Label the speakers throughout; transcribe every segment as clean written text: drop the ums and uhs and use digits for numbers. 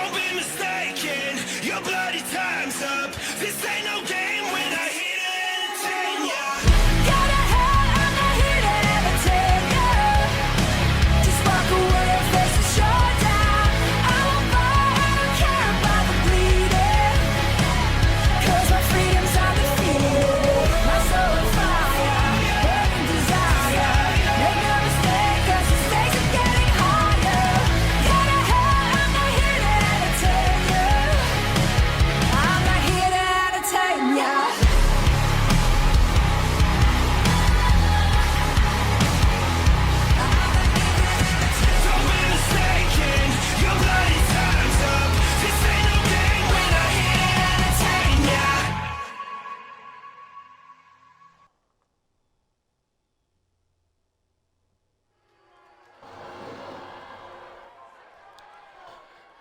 Speaker 1: Don't be mistaken, your bloody time's up. This ain't no game when I hit it and entertain ya.
Speaker 2: Got a head, I'm not here to entertain ya. Just walk away and face the showdown. I won't fight, I don't care about the bleeding. 'Cause my freedom's undefeated. My soul on fire, burning desire. Make no mistake, 'cause the stakes are getting higher. Got a head, I'm not here to entertain ya. I'm not here to entertain ya.
Speaker 1: Don't be mistaken, your bloody time's up. This ain't no game when I hit it and entertain ya.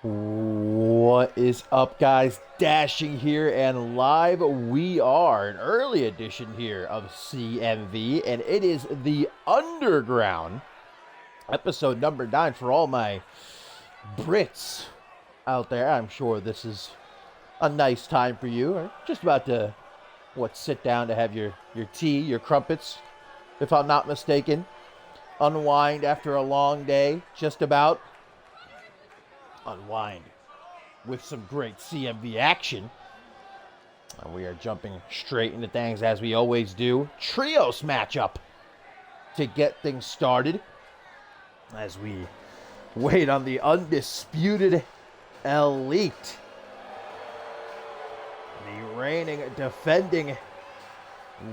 Speaker 3: What is up, guys? Dashing here and live. We are an early edition here of CMV, and it is the Underground, episode number 9. For all my Brits out there, I'm sure this is a nice time for you. Or just about to, sit down to have your tea, your crumpets, if I'm not mistaken. Unwind after a long day, just about. Unwind with some great CMV action. And we are jumping straight into things as we always do. Trios matchup to get things started as we wait on the undisputed elite. The reigning, defending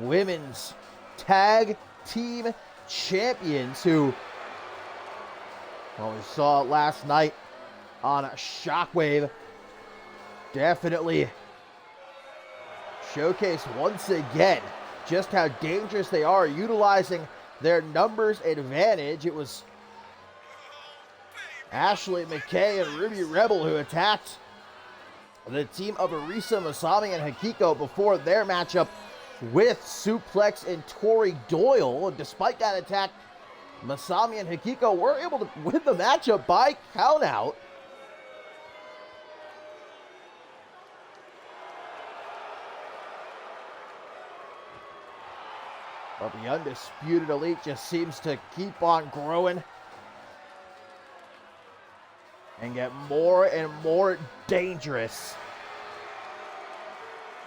Speaker 3: women's tag team champions who, well, we saw it last night on Shockwave, definitely showcased once again just how dangerous they are utilizing their numbers advantage. It was Ashley McKay and Ruby Rebel who attacked the team of Arisa, Masami, and Hikiko before their matchup with Suplex and Tori Doyle. And despite that attack, Masami and Hikiko were able to win the matchup by countout. But the undisputed elite just seems to keep on growing and get more and more dangerous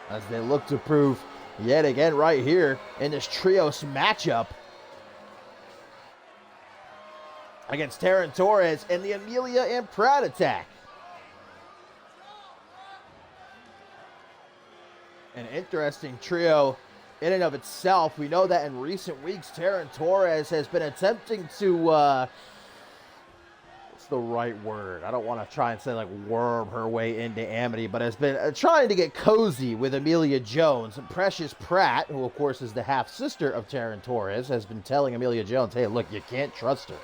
Speaker 3: as they look to prove yet again right here in this trios matchup against Taryn Torres and the Amelia and Pratt attack. An interesting trio in and of itself. We know that in recent weeks, Taryn Torres has been attempting to, what's the right word? I don't want to try and say like worm her way into Amity, but has been trying to get cozy with Amelia Jones. And Precious Pratt, who of course is the half-sister of Taryn Torres, has been telling Amelia Jones, hey, look, you can't trust her.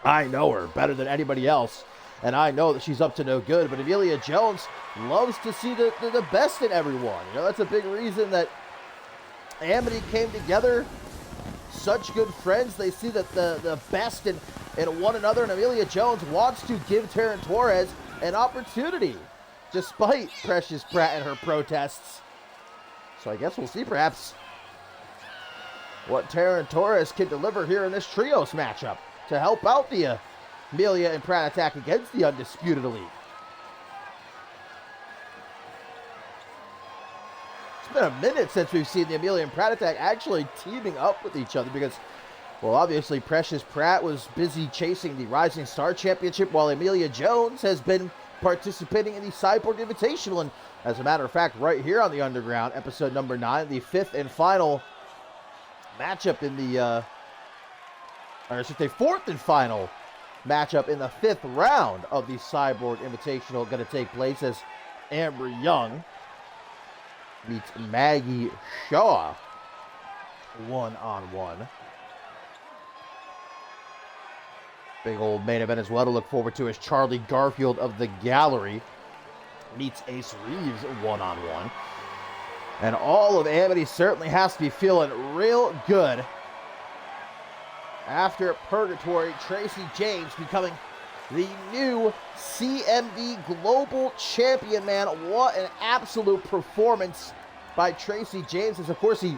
Speaker 3: I know her better than anybody else, and I know that she's up to no good, but Amelia Jones loves to see the best in everyone. You know, that's a big reason that Amity came together. Such good friends. They see that the best in one another, and Amelia Jones wants to give Taryn Torres an opportunity, despite Precious Pratt and her protests. So I guess we'll see perhaps what Taryn Torres can deliver here in this trios matchup to help out the Amelia and Pratt attack against the undisputed elite. It's been a minute since we've seen the Amelia and Pratt attack actually teaming up with each other because, well, obviously Precious Pratt was busy chasing the Rising Star Championship while Amelia Jones has been participating in the Cyborg Invitational. And as a matter of fact, right here on the Underground, episode number 9, the 5th and final matchup in the, or I should say 4th and final matchup in the 5th round of the Cyborg Invitational going to take place as Amber Young meets Maggie Shaw one-on-one. Big old main event as well to look forward to as Charlie Garfield of the Gallery meets Ace Reeves one-on-one. And all of Amity certainly has to be feeling real good after Purgatory, Tracy James becoming the new CMV Global Champion, man. What an absolute performance by Tracy James. As of course he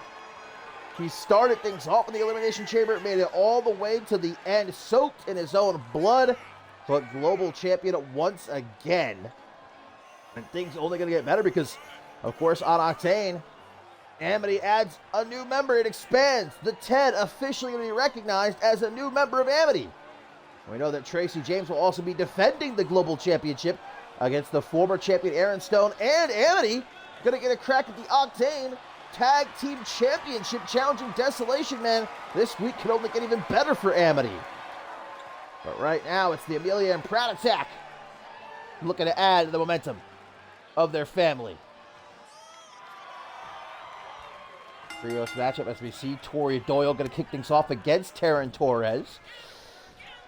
Speaker 3: started things off in the Elimination Chamber, made it all the way to the end, soaked in his own blood, but Global Champion once again. And things are only going to get better because, of course, on Octane, Amity adds a new member. It expands. The 10 officially going to be recognized as a new member of Amity. We know that Tracy James will also be defending the Global Championship against the former champion Aaron Stone, and Amity going to get a crack at the Octane Tag Team Championship, challenging Desolation, man. This week could only get even better for Amity. But right now, it's the Amelia and Pratt attack, looking to add to the momentum of their family. Trios matchup as we see Tori Doyle going to kick things off against Taryn Torres.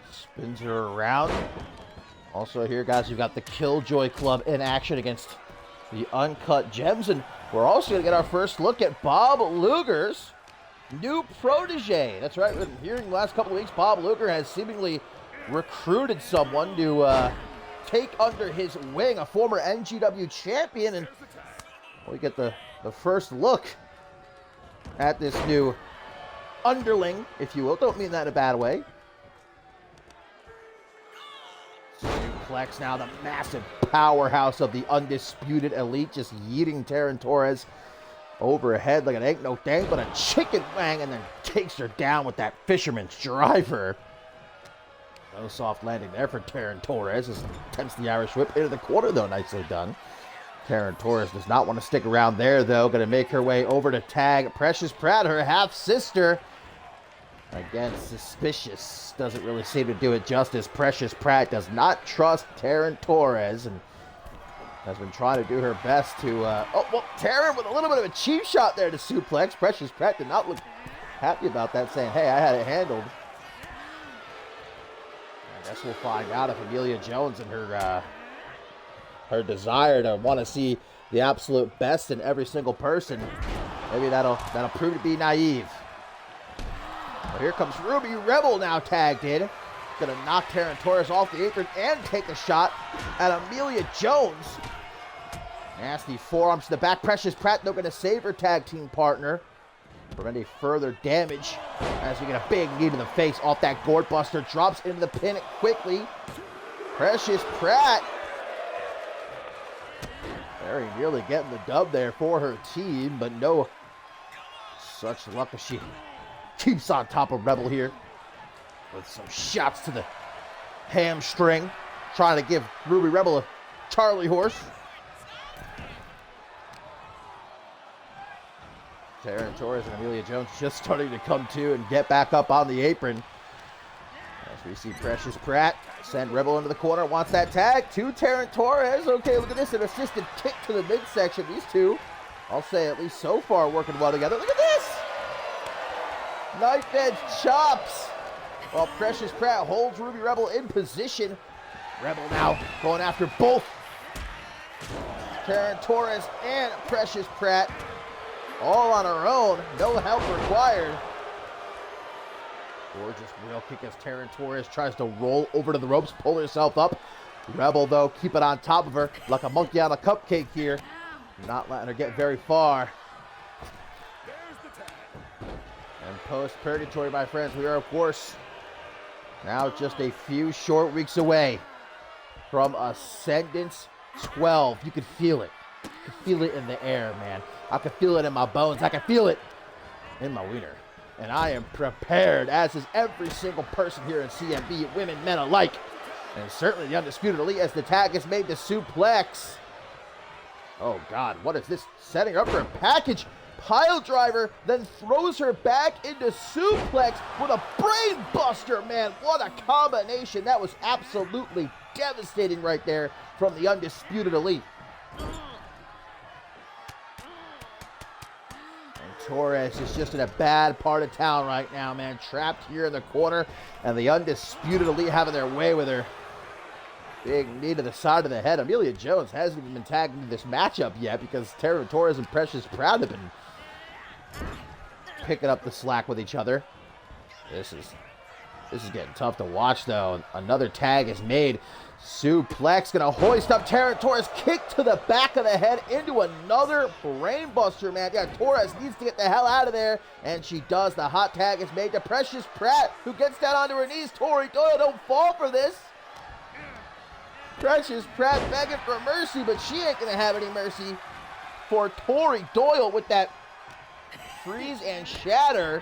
Speaker 3: Spins her around. Also here, guys, you've got the Killjoy Club in action against the Uncut Gems, and we're also going to get our first look at Bob Luger's new protege. That's right, we've been hearing the last couple of weeks, Bob Luger has seemingly recruited someone to take under his wing, a former NGW champion, and we get the first look at this new underling, if you will. Don't mean that in a bad way. Suplex now, the massive powerhouse of the Undisputed Elite, just yeeting Taryn Torres overhead like it ain't no thing but a chicken wing, and then takes her down with that fisherman's driver. No soft landing there for Taryn Torres. Just attempts the Irish whip into the corner, though. Nicely done. Taryn Torres does not want to stick around there, though. Going to make her way over to tag Precious Pratt, her half-sister. Again, suspicious. Doesn't really seem to do it justice. Precious Pratt does not trust Taryn Torres and has been trying to do her best to... Taryn with a little bit of a cheap shot there to suplex. Precious Pratt did not look happy about that, saying, hey, I had it handled. I guess we'll find out if Amelia Jones and her desire to want to see the absolute best in every single person, maybe that'll prove to be naive. But here comes Ruby Rebel now tagged in. Gonna knock Taryn Torres off the apron and take a shot at Amelia Jones. Nasty forearms to the back. Precious Pratt, though, gonna save her tag team partner from any further damage as we get a big knee to the face off that Gourd Buster. Drops into the pin quickly. Precious Pratt very nearly getting the dub there for her team, but no such luck as she keeps on top of Rebel here with some shots to the hamstring, trying to give Ruby Rebel a Charlie horse. Taryn Torres and Amelia Jones just starting to come to and get back up on the apron. As we see Precious Pratt send Rebel into the corner, wants that tag to Taryn Torres. Okay, look at this, an assisted kick to the midsection. These two, I'll say at least so far, working well together. Look at this! Knife edge chops while Precious Pratt holds Ruby Rebel in position. Rebel now going after both Taryn Torres and Precious Pratt, all on her own, no help required. Gorgeous wheel kick as Taryn Torres tries to roll over to the ropes, pull herself up. Rebel, though, keep it on top of her like a monkey on a cupcake here, not letting her get very far. And post-purgatory, my friends, we are, of course, now just a few short weeks away from Ascendance 12. You can feel it. You can feel it in the air, man. I can feel it in my bones. I can feel it in my wiener. And I am prepared, as is every single person here in CMV, women, men alike. And certainly the Undisputed Elite, as the tag is made to suplex. Oh, God, what is this? Setting her up for a package pile driver, then throws her back into suplex with a brain buster, man. What a combination. That was absolutely devastating right there from the Undisputed Elite. Torres is just in a bad part of town right now, man. Trapped here in the corner, and the Undisputed Elite having their way with her. Big knee to the side of the head. Amelia Jones hasn't even been tagged into this matchup yet because Taryn Torres and Precious Pratt have been picking up the slack with each other. This is This is getting tough to watch, though. Another tag is made. Suplex gonna hoist up Taryn Torres. Kick to the back of the head into another brainbuster, man. Yeah, Torres needs to get the hell out of there, and she does. The hot tag is made to Precious Pratt, who gets down onto her knees. Tori Doyle, don't fall for this. Precious Pratt begging for mercy, but she ain't gonna have any mercy for Tori Doyle with that freeze and shatter.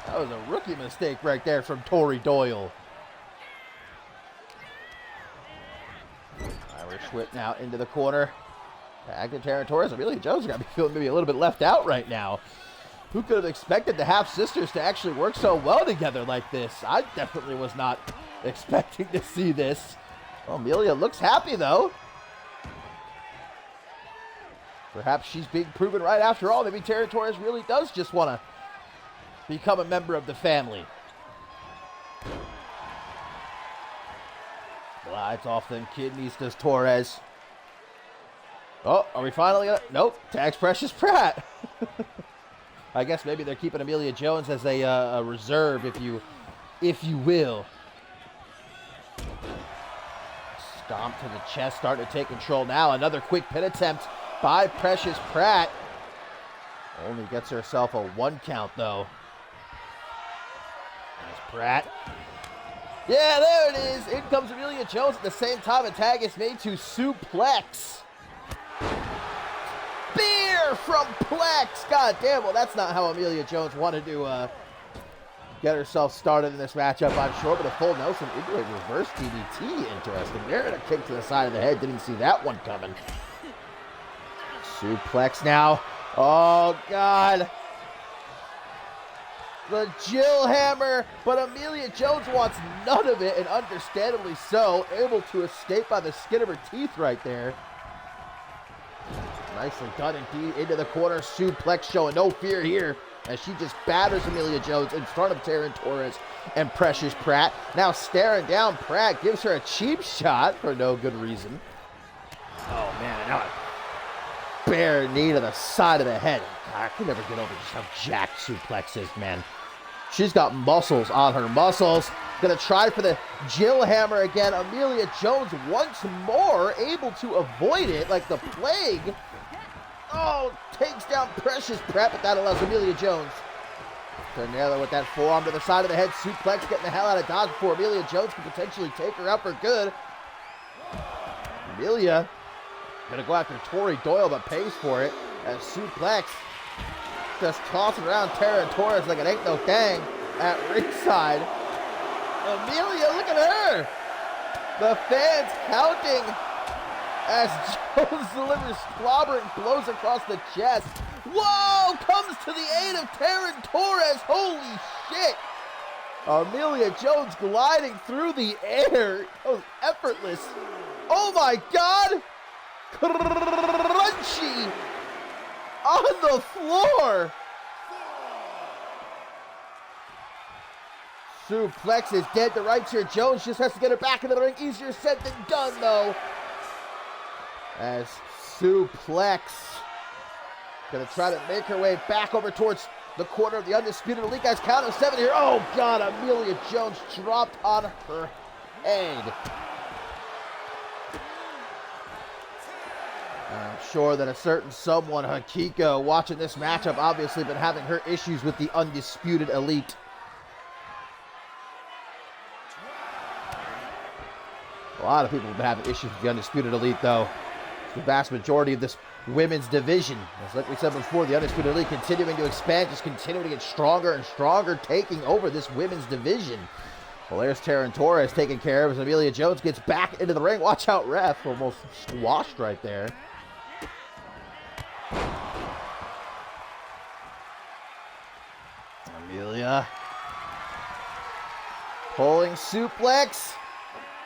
Speaker 3: That was a rookie mistake right there from Tori Doyle. Irish whip now into the corner. Back to Taryn Torres. Amelia Jones got to be feeling maybe a little bit left out right now. Who could have expected the half sisters to actually work so well together like this? I definitely was not expecting to see this. Well, Amelia looks happy though. Perhaps she's being proven right after all. Maybe Taryn Torres really does just want to become a member of the family. Glides off them kidneys, does Torres. Oh, are we finally gonna... Nope, tags Precious Pratt. I guess maybe they're keeping Amelia Jones as a reserve, if you will. Stomp to the chest, starting to take control now. Another quick pin attempt by Precious Pratt. Only gets herself a 1 count, though. There's Pratt. Yeah, there it is. In comes Amelia Jones. At the same time, a tag is made to Suplex. Spear from Plex. God damn, well, that's not how Amelia Jones wanted to get herself started in this matchup, I'm sure. But a full Nelson into a reverse DDT. Interesting there. And a kick to the side of the head. Didn't see that one coming. Suplex now. Oh, God. The Jill Hammer, but Amelia Jones wants none of it, and understandably so, able to escape by the skin of her teeth right there. Nicely done indeed, into the corner. Suplex showing no fear here, as she just batters Amelia Jones in front of Taryn Torres and Precious Pratt. Now staring down Pratt, gives her a cheap shot for no good reason. Oh man, now a bare knee to the side of the head. God, I can never get over just how jacked Suplex is, man. She's got muscles on her muscles. Gonna try for the Jill Hammer again. Amelia Jones once more able to avoid it like the plague. Oh, takes down Precious Pratt, but that allows Amelia Jones to nail her with that forearm to the side of the head. Suplex getting the hell out of dodge before Amelia Jones can potentially take her out for good. Amelia gonna go after Tori Doyle, but pays for it as Suplex just tossing around Taryn Torres like it ain't no thing at ringside. Amelia, look at her. The fans counting as Jones delivers slobbering blows across the chest. Whoa! Comes to the aid of Taryn Torres. Holy shit! Amelia Jones gliding through the air. That was effortless. Oh my God! Crunchy! On the floor! Suplex is dead to rights here. Jones just has to get her back into the ring. Easier said than done, though. As Suplex gonna try to make her way back over towards the corner of the Undisputed Elite. Guys, count of 7 here. Oh, God, Amelia Jones dropped on her head. I'm sure that a certain someone, Hakiko, watching this matchup, obviously been having her issues with the Undisputed Elite. A lot of people have been having issues with the Undisputed Elite, though. The vast majority of this women's division. As like we said before, the Undisputed Elite continuing to expand, just continuing to get stronger and stronger, taking over this women's division. Well, there's Taryn Torres taking care of as Amelia Jones gets back into the ring. Watch out, ref. Almost squashed right there. Amelia pulling Suplex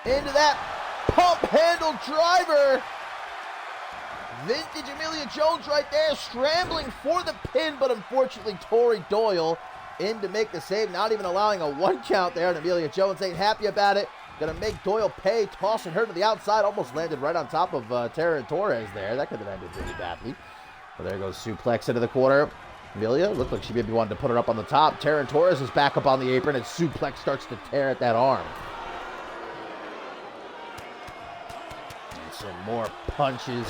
Speaker 3: into that pump handle driver. Vintage Amelia Jones right there, scrambling for the pin, but unfortunately Tori Doyle in to make the save, not even allowing a 1 count there, and Amelia Jones ain't happy about it. Gonna make Doyle pay, tossing her to the outside, almost landed right on top of Taryn Torres there. That could have ended really badly. But there goes Suplex into the corner. Amelia looked like she maybe wanted to put her up on the top. Taryn Torres is back up on the apron, and suplex starts to tear at that arm. And some more punches.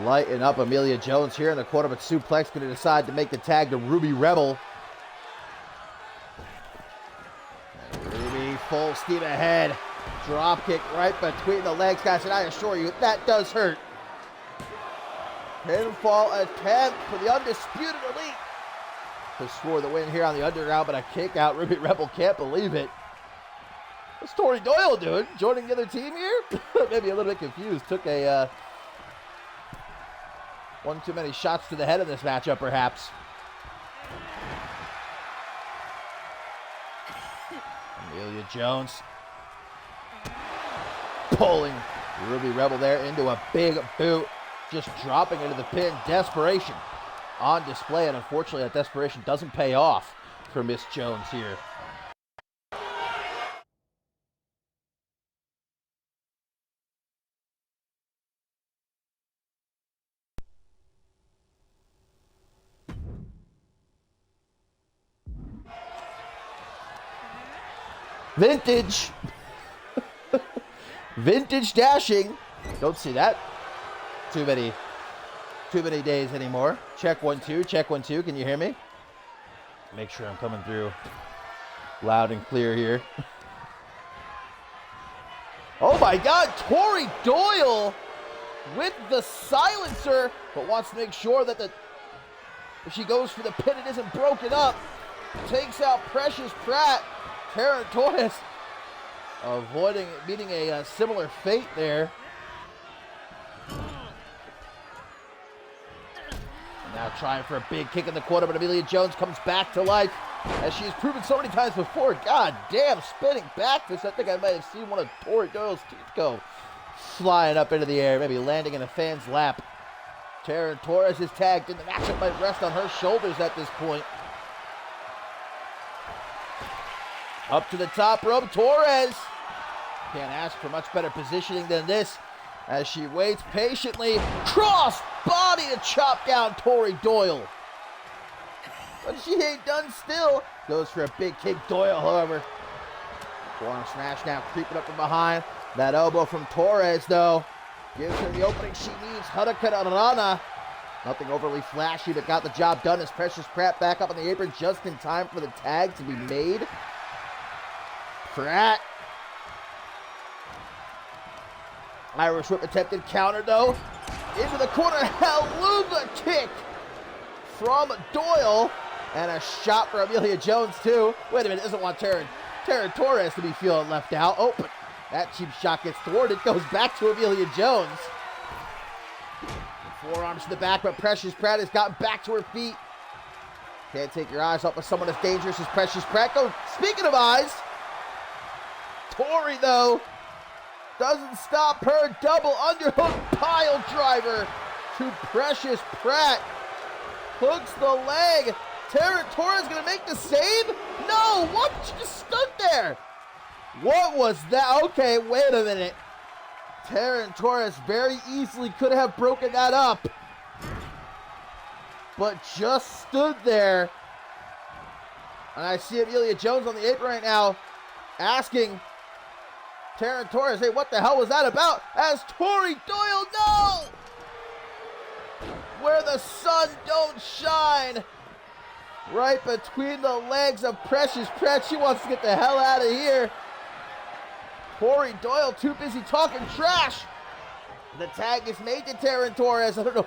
Speaker 3: Lighten up Amelia Jones here in the corner, but suplex going to decide to make the tag to Ruby Rebel. And Ruby full steam ahead. Drop kick right between the legs, guys, and I assure you, that does hurt. Pinfall attempt for the Undisputed Elite to score the win here on the Underground, but a kick out. Ruby Rebel can't believe it. What's Tori Doyle doing? Joining the other team here? Maybe a little bit confused. Took a one too many shots to the head in this matchup, perhaps. Amelia Jones pulling Ruby Rebel there into a big boot. Just dropping into the pin. Desperation on display, and unfortunately that desperation doesn't pay off for Miss Jones here. Vintage. Vintage dashing. Don't see that too many days anymore. Check 1 2, check 1 2. Can you hear me? Make sure I'm coming through loud and clear here. Oh my God, Tori Doyle with the silencer, but wants to make sure that if she goes for the pin, it isn't broken up. Takes out Precious Pratt. Taryn Torres avoiding meeting a similar fate there. Now trying for a big kick in the corner, but Amelia Jones comes back to life, as she's proven so many times before. God damn, spinning back fist. I think I might have seen one of Tori Doyle's teeth go flying up into the air, maybe landing in a fan's lap. Taryn Torres is tagged in. The matchup might rest on her shoulders at this point. Up to the top rope, Torres. Can't ask for much better positioning than this, as she waits patiently. Cross body to chop down Tori Doyle. But she ain't done still. Goes for a big kick. Doyle, however. Forearm smash now creeping up from behind. That elbow from Torres, though, gives her the opening she needs. Hurricane Rana. Nothing overly flashy, but got the job done as Precious Pratt back up on the apron just in time for the tag to be made. Pratt. Irish whip attempted counter, though. Into the corner. Helluva kick from Doyle. And a shot for Amelia Jones, too. Wait a minute. Doesn't want Taryn Torres to be feeling left out. Oh, but that cheap shot gets thwarted. Goes back to Amelia Jones. Forearms to the back, but Precious Pratt has gotten back to her feet. Can't take your eyes off of someone as dangerous as Precious Pratt. Go. Speaking of eyes, Tori, though, doesn't stop her. Double underhook pile driver to Precious Pratt. Hooks the leg. Taryn Torres gonna make the save? No, what? She just stood there. What was that? Okay, wait a minute. Taryn Torres very easily could have broken that up, but just stood there. And I see Amelia Jones on the apron right now asking Taryn Torres, hey, what the hell was that about? As Tori Doyle, no! Where the sun don't shine. Right between the legs of Precious Pratt. She wants to get the hell out of here. Tori Doyle too busy talking trash. The tag is made to Taryn Torres. I don't know.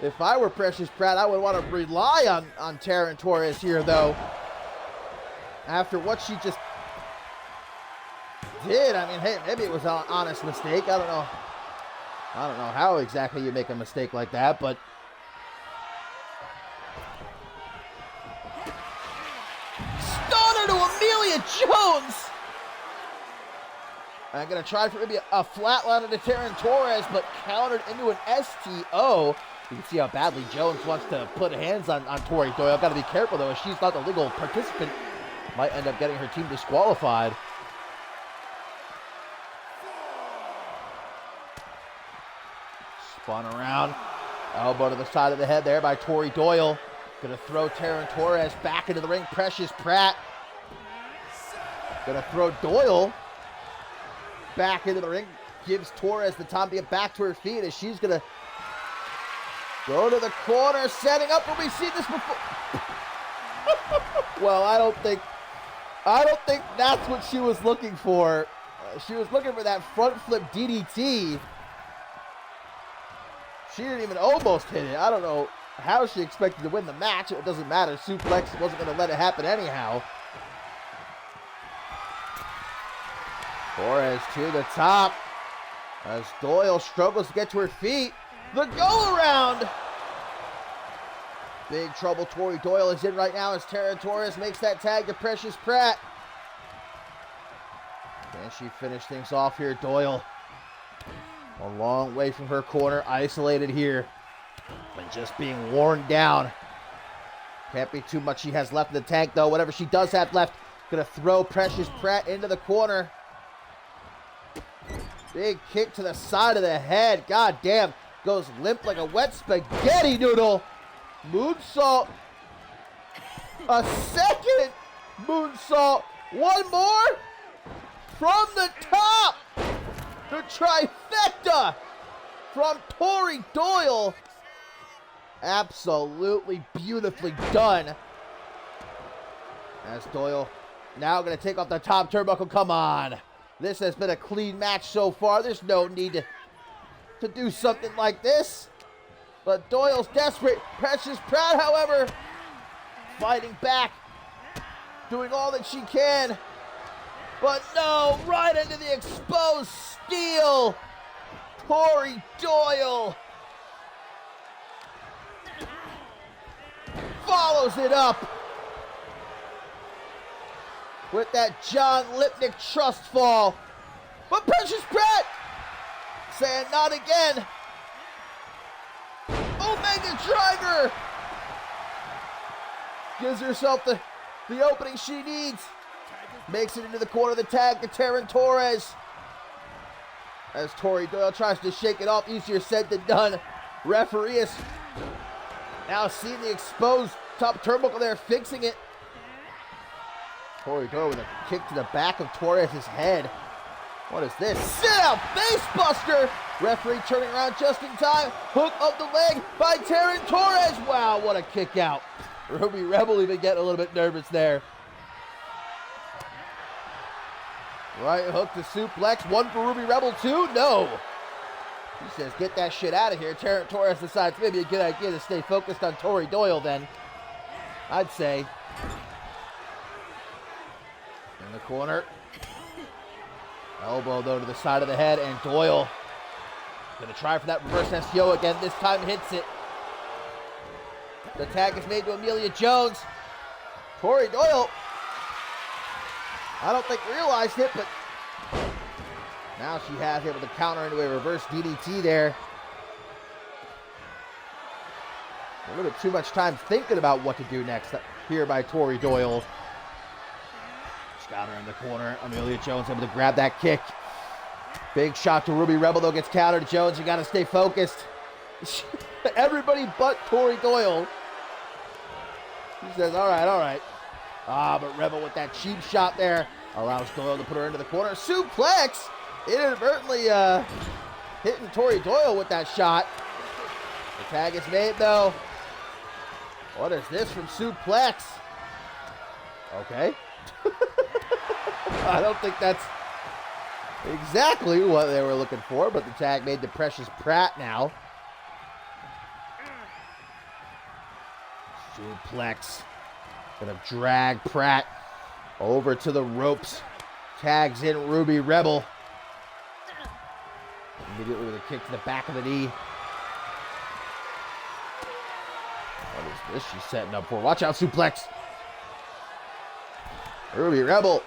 Speaker 3: If I were Precious Pratt, I would want to rely on Taryn Torres here, though. After what she just did. I mean, hey, maybe it was an honest mistake. I don't know. I don't know how exactly you make a mistake like that, but stunner to Amelia Jones. I'm going to try for maybe a flatliner to Taryn Torres, but countered into an STO. You can see how badly Jones wants to put hands on Tori Doyle. I've got to be careful, though, as she's not the legal participant. Might end up getting her team disqualified. Spun around. Elbow to the side of the head there by Tori Doyle. Gonna throw Taryn Torres back into the ring. Precious Pratt. Gonna throw Doyle back into the ring. Gives Torres the time to get back to her feet as she's gonna go to the corner, setting up. Have we seen this before? Well, I don't think that's what she was looking for. She was looking for that front flip DDT. She didn't even almost hit it. I don't know how she expected to win the match. It doesn't matter. Suplex wasn't going to let it happen anyhow. Torres to the top as Doyle struggles to get to her feet. The go around. Big trouble Tori Doyle is in right now as Taryn Torres makes that tag to Precious Pratt. Can she finish things off here? Doyle a long way from her corner, isolated here, and just being worn down. Can't be too much she has left in the tank, though. Whatever she does have left, gonna throw Precious Pratt into the corner. Big kick to the side of the head. God damn, goes limp like a wet spaghetti noodle. Moonsault. A second moonsault. One more from the top. The trifecta from Tori Doyle. Absolutely beautifully done. As Doyle now going to take off the top turnbuckle. Come on. This has been a clean match so far. There's no need to do something like this. But Doyle's desperate. Precious Pratt, however, fighting back. Doing all that she can. But no, right into the exposed steel. Tori Doyle follows it up with that John Lipnick trust fall. But Precious Pratt saying not again. Omega Driver gives herself the opening she needs. Makes it into the corner of the tag to Taryn Torres. As Tori Doyle tries to shake it off, easier said than done. Referee is now seeing the exposed top turnbuckle there, fixing it. Tori Doyle with a kick to the back of Torres' head. What is this? Sit out face buster. Referee turning around just in time. Hook up the leg by Taryn Torres. Wow, what a kick out. Ruby Rebel even getting a little bit nervous there. Right hook to suplex. One for Ruby Rebel, two? No. He says, get that shit out of here. Taryn Torres decides maybe a good idea to stay focused on Tori Doyle then. I'd say. In the corner. Elbow, though, to the side of the head, and Doyle going to try for that reverse STO again. This time hits it. The tag is made to Amelia Jones. Tori Doyle, I don't think realized it, but now she has able to counter into a reverse DDT there. A little bit too much time thinking about what to do next here by Tori Doyle. Got her in the corner. Amelia Jones able to grab that kick. Big shot to Ruby Rebel, though, gets countered. Jones, you got to stay focused. Everybody but Tori Doyle. She says, all right, all right. Ah, but Rebel with that cheap shot there allows Doyle to put her into the corner. Suplex! Inadvertently hitting Tori Doyle with that shot. The tag is made, though. What is this from Suplex? Okay. I don't think that's exactly what they were looking for, but the tag made to Precious Pratt now. Suplex. Gonna drag Pratt over to the ropes. Tags in Ruby Rebel. Immediately with a kick to the back of the knee. What is this she's setting up for? Watch out, suplex. Ruby Rebel.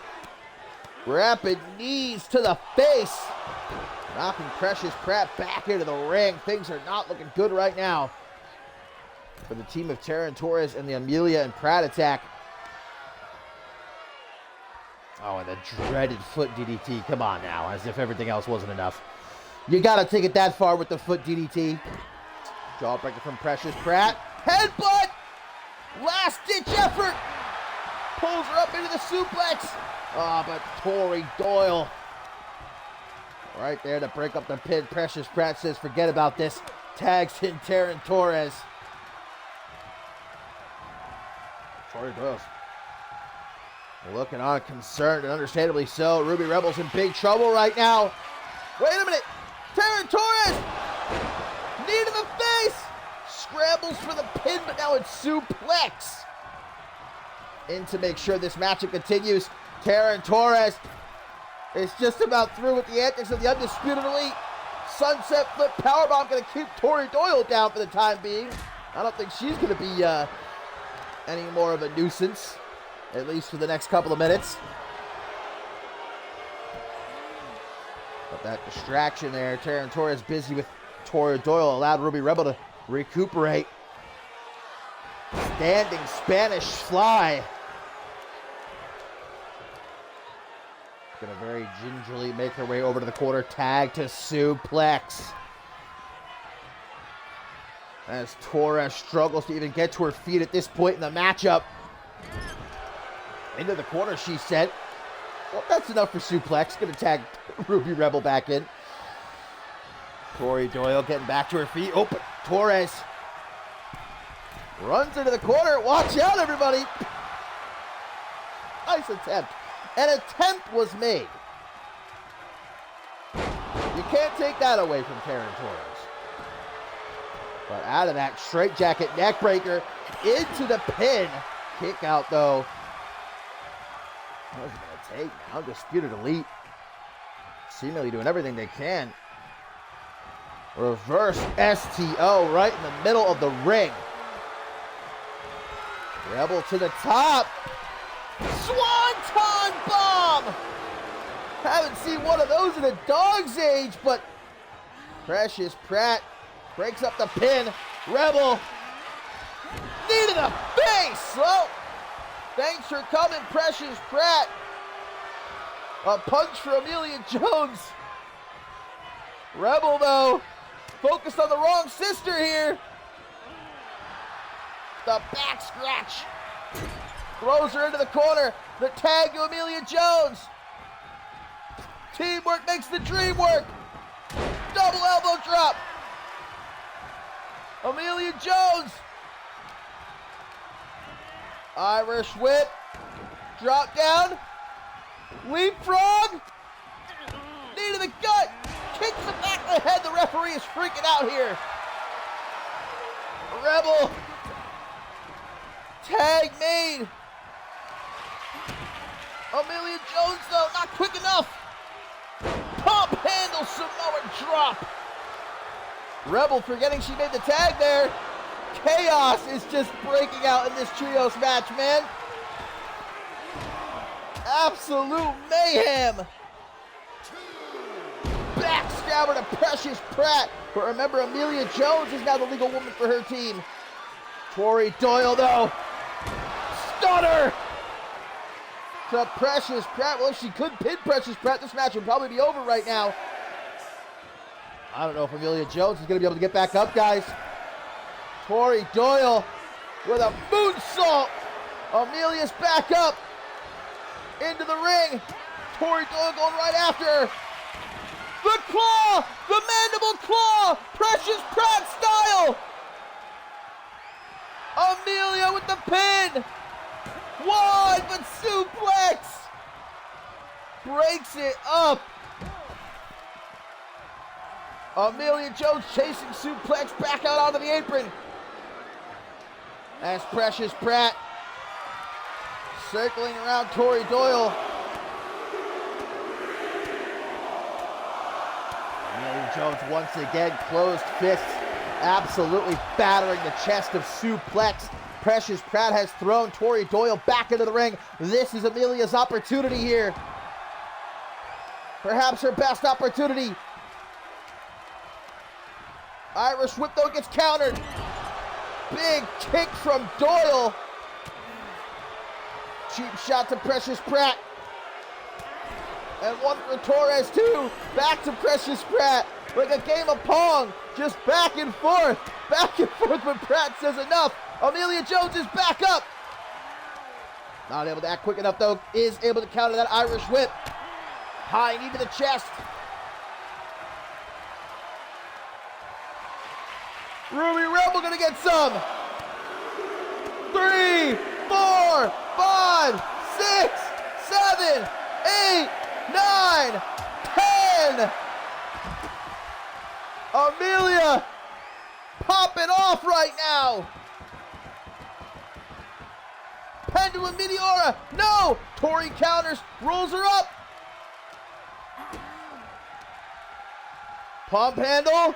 Speaker 3: Rapid knees to the face. Knocking Precious Pratt back into the ring. Things are not looking good right now for the team of Taryn Torres and the Amelia and Pratt attack. Oh, and the dreaded foot DDT. Come on now, as if everything else wasn't enough. You got to take it that far with the foot DDT. Jawbreaker from Precious Pratt. Headbutt! Last-ditch effort. Pulls her up into the suplex. Oh, but Tori Doyle right there to break up the pin. Precious Pratt says, forget about this. Tags in Taryn Torres. Tori Doyle's looking on, concerned, and understandably so. Ruby Rebel's in big trouble right now. Wait a minute. Taryn Torres! Knee to the face! Scrambles for the pin, but now it's suplex. In to make sure this matchup continues. Taryn Torres is just about through with the antics of the Undisputed Elite. Sunset flip powerbomb going to keep Tori Doyle down for the time being. I don't think she's going to be any more of a nuisance, at least for the next couple of minutes. But that distraction there, Taryn Torres busy with Tori Doyle, allowed Ruby Rebel to recuperate. Standing Spanish fly. Gonna very gingerly make her way over to the corner. Tag to suplex. As Torres struggles to even get to her feet at this point in the matchup. Into the corner, she said. Well, that's enough for suplex. Gonna tag Ruby Rebel back in. Tori Doyle getting back to her feet. Oh, but Torres runs into the corner. Watch out, everybody. Nice attempt. An attempt was made. You can't take that away from Taryn Torres. But out of that straitjacket neckbreaker into the pin. Kick out, though. What was it going to take now? Undisputed Elite seemingly doing everything they can. Reverse STO right in the middle of the ring. Rebel to the top. Swanton bomb! Haven't seen one of those in a dog's age, but Precious Pratt breaks up the pin. Rebel, knee to the face! Well, thanks for coming, Precious Pratt. A punch for Amelia Jones. Rebel, though, focused on the wrong sister here. The back scratch. Throws her into the corner. The tag to Amelia Jones. Teamwork makes the dream work. Double elbow drop. Amelia Jones. Irish whip. Drop down. Leapfrog. Knee to the gut. Kicks the back of the head. The referee is freaking out here. Rebel. Tag made. Amelia Jones, though, not quick enough. Pump handle Samoan drop. Rebel forgetting she made the tag there. Chaos is just breaking out in this trios match, man. Absolute mayhem. Backstabber to Precious Pratt. But remember, Amelia Jones is now the legal woman for her team. Tori Doyle, though. Stunner to Precious Pratt. Well, if she could pin Precious Pratt, this match would probably be over right now. I don't know if Amelia Jones is going to be able to get back up, guys. Tori Doyle with a moonsault. Amelia's back up into the ring. Tori Doyle going right after her. The claw, the mandible claw, Precious Pratt style. Amelia with the pin. One, but suplex. Breaks it up. Amelia Jones chasing suplex back out onto the apron. As Precious Pratt circling around Tori Doyle. Amelia Jones once again closed fists, absolutely battering the chest of suplex. Precious Pratt has thrown Tori Doyle back into the ring. This is Amelia's opportunity here. Perhaps her best opportunity. Irish whip, though, gets countered. Big kick from Doyle. Cheap shot to Precious Pratt. And one for Torres, too. Back to Precious Pratt. Like a game of Pong. Just back and forth. Back and forth, but Pratt says enough. Amelia Jones is back up. Not able to act quick enough, though. Is able to counter that Irish whip. High knee to the chest. Ruby Rebel gonna get some. 3, 4, 5, 6, 7, 8, 9, 10. Amelia popping off right now. Pendulum Meteora. No. Tori counters. Rolls her up. Pump handle.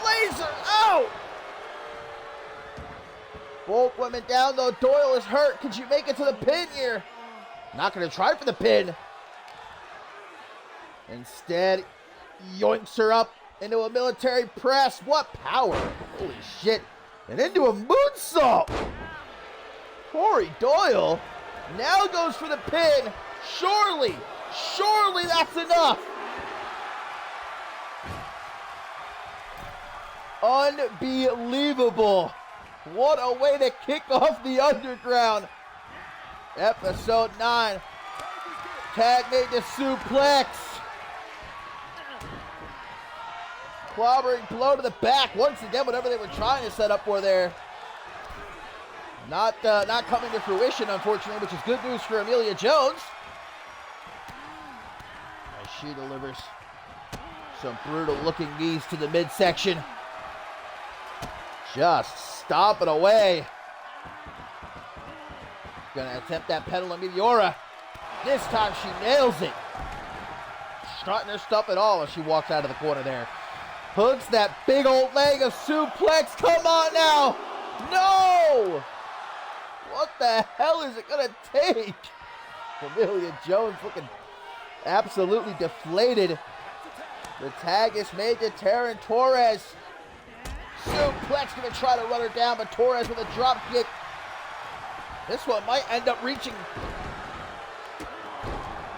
Speaker 3: Laser out. Both women down, though. Doyle is hurt. Can she make it to the pin here? Not going to try for the pin. Instead, yoinks her up into a military press. What power. Holy shit. And into a moonsault. Corey Doyle now goes for the pin. Surely that's enough. Unbelievable. What a way to kick off the Underground. Episode 9. Tag made to suplex. Clobbering blow to the back. Once again, whatever they were trying to set up for there. Not coming to fruition, unfortunately, which is good news for Amelia Jones. As she delivers some brutal-looking knees to the midsection. Just stomping away. Gonna attempt that Pendulum Meteora. This time she nails it. Strutting her stuff at all as she walks out of the corner there. Hooks that big old leg of suplex. Come on now. No. What the hell is it gonna take? Amelia Jones looking absolutely deflated. The tag is made to Taryn Torres. Suplex gonna try to run her down, but Torres with a drop kick. This one might end up reaching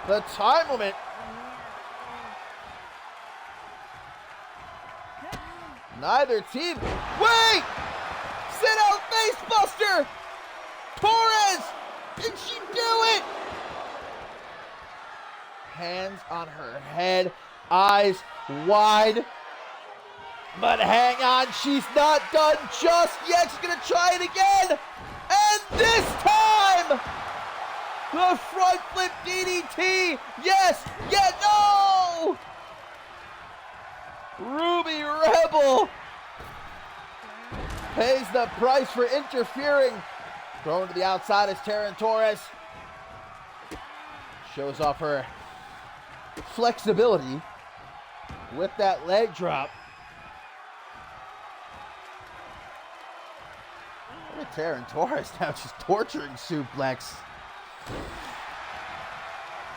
Speaker 3: the time limit. Neither team. Wait! Sit out facebuster! Torres! Did she do it? Hands on her head, eyes wide. But hang on, she's not done just yet. She's gonna try it again. And this time, the front flip DDT. Yes, yeah, no! Ruby Rebel pays the price for interfering. Thrown to the outside as Taryn Torres shows off her flexibility with that leg drop. Look at Taryn Torres now just torturing suplex.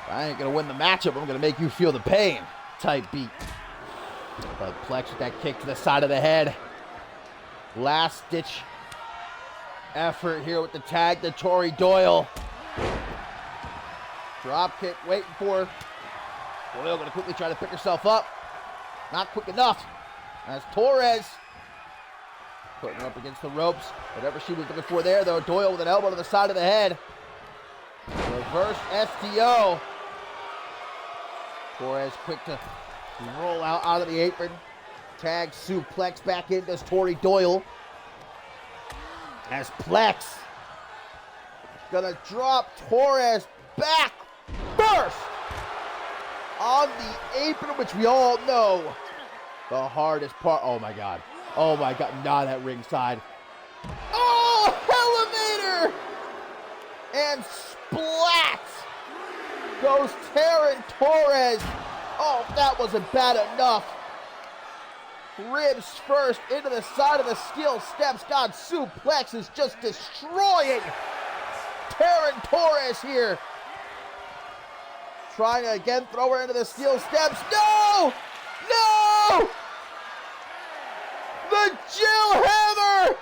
Speaker 3: I ain't gonna win the matchup, I'm gonna make you feel the pain type beat. But Plex with that kick to the side of the head. Last ditch effort here with the tag to Tori Doyle. Drop kick waiting for her. Doyle gonna quickly try to pick herself up. Not quick enough. As Torres putting her up against the ropes. Whatever she was looking for there, though. Doyle with an elbow to the side of the head. Reverse STO. Torres quick to roll out of the apron. Tag suplex back in does Tori Doyle. As Plex gonna drop Torres back first on the apron, which we all know the hardest part. Oh my god. Oh my god, not at ringside. Oh, elevator! And splat goes Taryn Torres. Oh, if that wasn't bad enough. Ribs first into the side of the steel steps. God, suplex is just destroying Taryn Torres here. Trying to again throw her into the steel steps. No! No! The Jill Hammer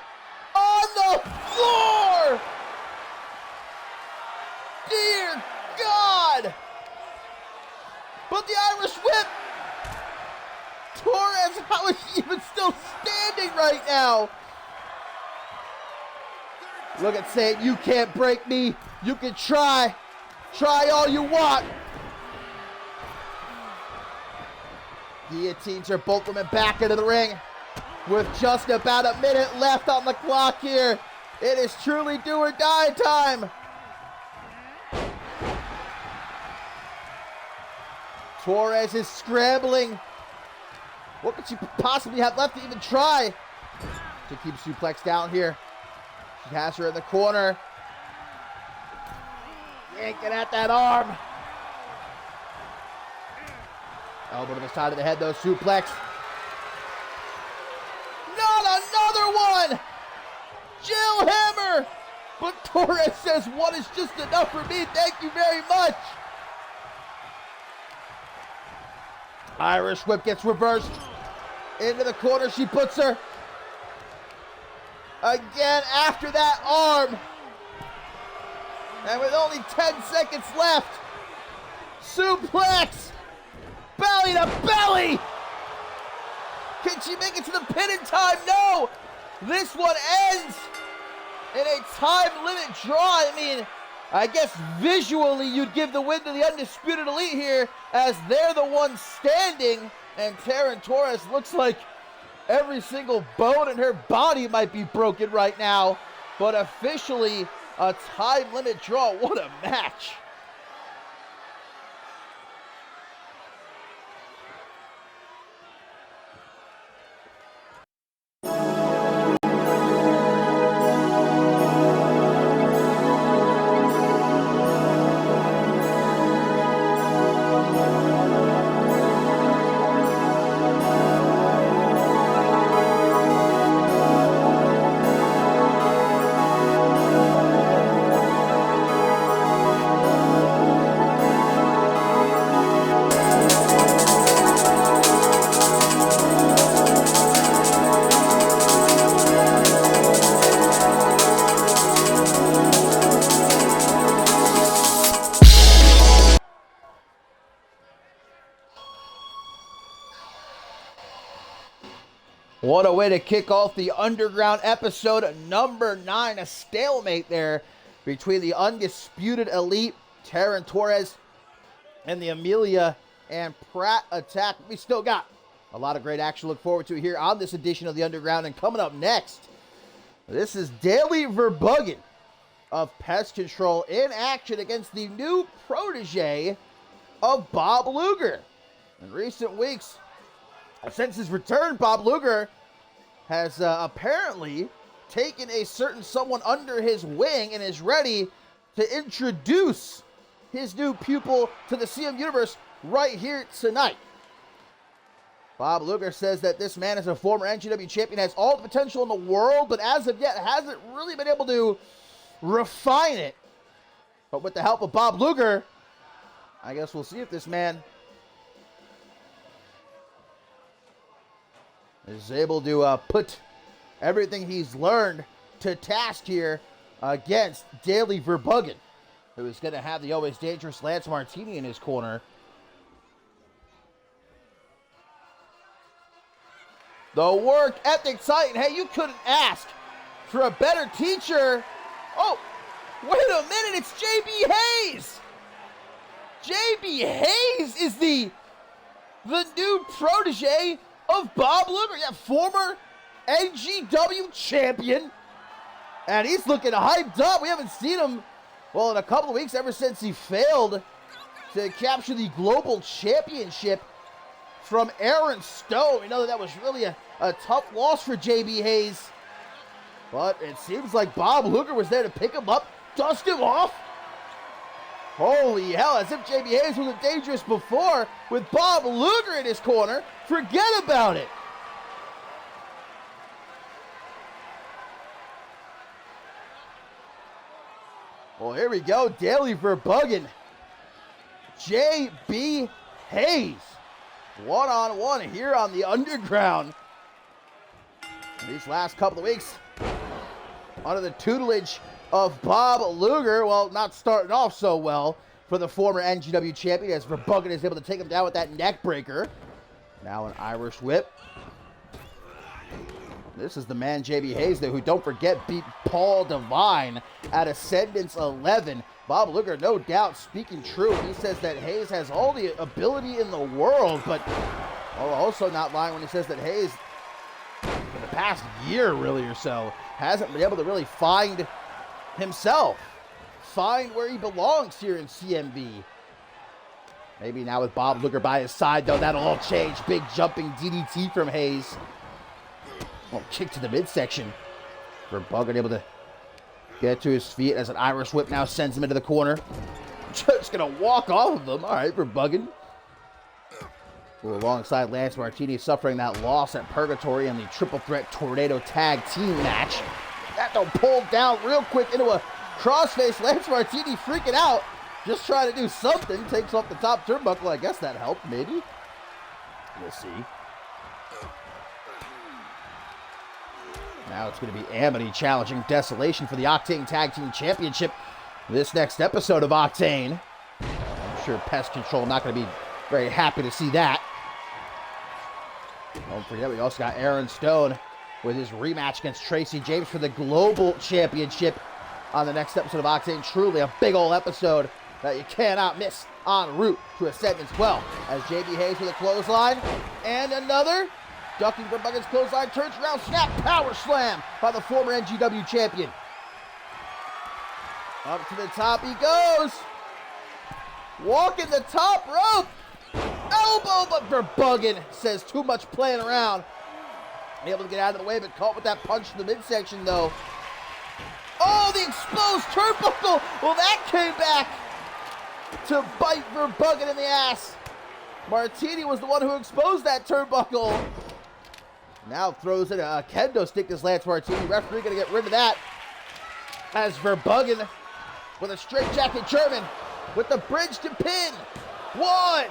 Speaker 3: on the floor! Dear God! But the Irish whip! Torres How is he even still standing right now? Look at saying, you can't break me. You can try. Try all you want. Guillotines her both women back into the ring with just about a minute left on the clock here. It is truly do or die time. Torres is scrambling. What could she possibly have left to even try? To keep suplex down here. She has her in the corner. Yanking at that arm. Elbow to the side of the head, though. Suplex. Not another one! Jill Hammer! But Torres says one is just enough for me. Thank you very much. Irish whip gets reversed. Into the corner she puts her. Again after that arm. And with only 10 seconds left. Suplex. Belly to belly. Can she make it to the pin in time? No. This one ends in a time limit draw. I mean, I guess visually you'd give the win to the Undisputed Elite here as they're the ones standing. And Taryn Torres looks like every single bone in her body might be broken right now. But officially a time limit draw. What a match. What a way to kick off the Underground episode number 9. A stalemate there between the Undisputed Elite, Taryn Torres, and the Amelia and Pratt attack. We still got a lot of great action to look forward to here on this edition of the Underground. And coming up next, this is Daily Verbuggin of Pest Control in action against the new protege of Bob Luger. In recent weeks, since his return, Bob Luger has apparently taken a certain someone under his wing and is ready to introduce his new pupil to the CM universe right here tonight. Bob Luger says that this man is a former NGW champion, has all the potential in the world, but as of yet hasn't really been able to refine it. But with the help of Bob Luger, I guess we'll see if this man is able to put everything he's learned to task here against Daily Verbuggin, who is going to have the always dangerous Lance Martini in his corner. The work ethic Titan. Hey, you couldn't ask for a better teacher. Oh, wait a minute. It's JB Hayes. JB Hayes is the new protege of Bob Luger. Yeah, former NGW champion. And he's looking hyped up. We haven't seen him, well, in a couple of weeks, ever since he failed to capture the global championship from Aaron Stone. We know that was really a tough loss for JB Hayes. But it seems like Bob Luger was there to pick him up, dust him off. Holy hell, as if JB Hayes wasn't dangerous before. With Bob Luger in his corner, forget about it. Well, here we go. Daily Verbuggin. JB Hayes. One-on-one here on the Underground. These last couple of weeks, under the tutelage of Bob Luger, well, not starting off so well for the former NGW champion, as Verbuggin is able to take him down with that neck breaker. Now an Irish whip. This is the man, JB Hayes, though, who, don't forget, beat Paul Devine at Ascendance 11. Bob Luger, no doubt, speaking true. He says that Hayes has all the ability in the world, but also not lying when he says that Hayes, for the past year, really, or so, hasn't been able to really find himself, find where he belongs here in CMV. Maybe now with Bob Luger by his side, though, that'll all change. Big jumping DDT from Hayes. Oh, kick to the midsection. Verbuggin able to get to his feet as an Irish whip now sends him into the corner. Just gonna walk off of him. All right, Verbuggin. Alongside Lance Martini, suffering that loss at Purgatory in the Triple Threat Tornado Tag Team match. That though pulled down real quick into a crossface. Lance Martini freaking out. Just trying to do something. Takes off the top turnbuckle. I guess that helped, maybe. We'll see. Now it's going to be Amity challenging Desolation for the Octane Tag Team Championship. This next episode of Octane. I'm sure Pest Control not going to be very happy to see that. Don't forget, we also got Aaron Stone with his rematch against Tracy James for the Global Championship on the next episode of Octane. Truly a big ol' episode that you cannot miss en route to Ascendance 12. As JB Hayes with a clothesline and another. Ducking Verbuggin's clothesline, turns around, snap, power slam by the former NGW champion. Up to the top he goes. Walking the top rope. Elbow, but Verbuggin says too much playing around. Able to get out of the way, but caught with that punch in the midsection, though. Oh, the exposed turnbuckle. Well, that came back to bite Verbuggin in the ass. Martini was the one who exposed that turnbuckle. Now throws in a kendo stick as Lance Martini. Referee going to get rid of that. As Verbuggin with a straight jacket German with the bridge to pin. 1,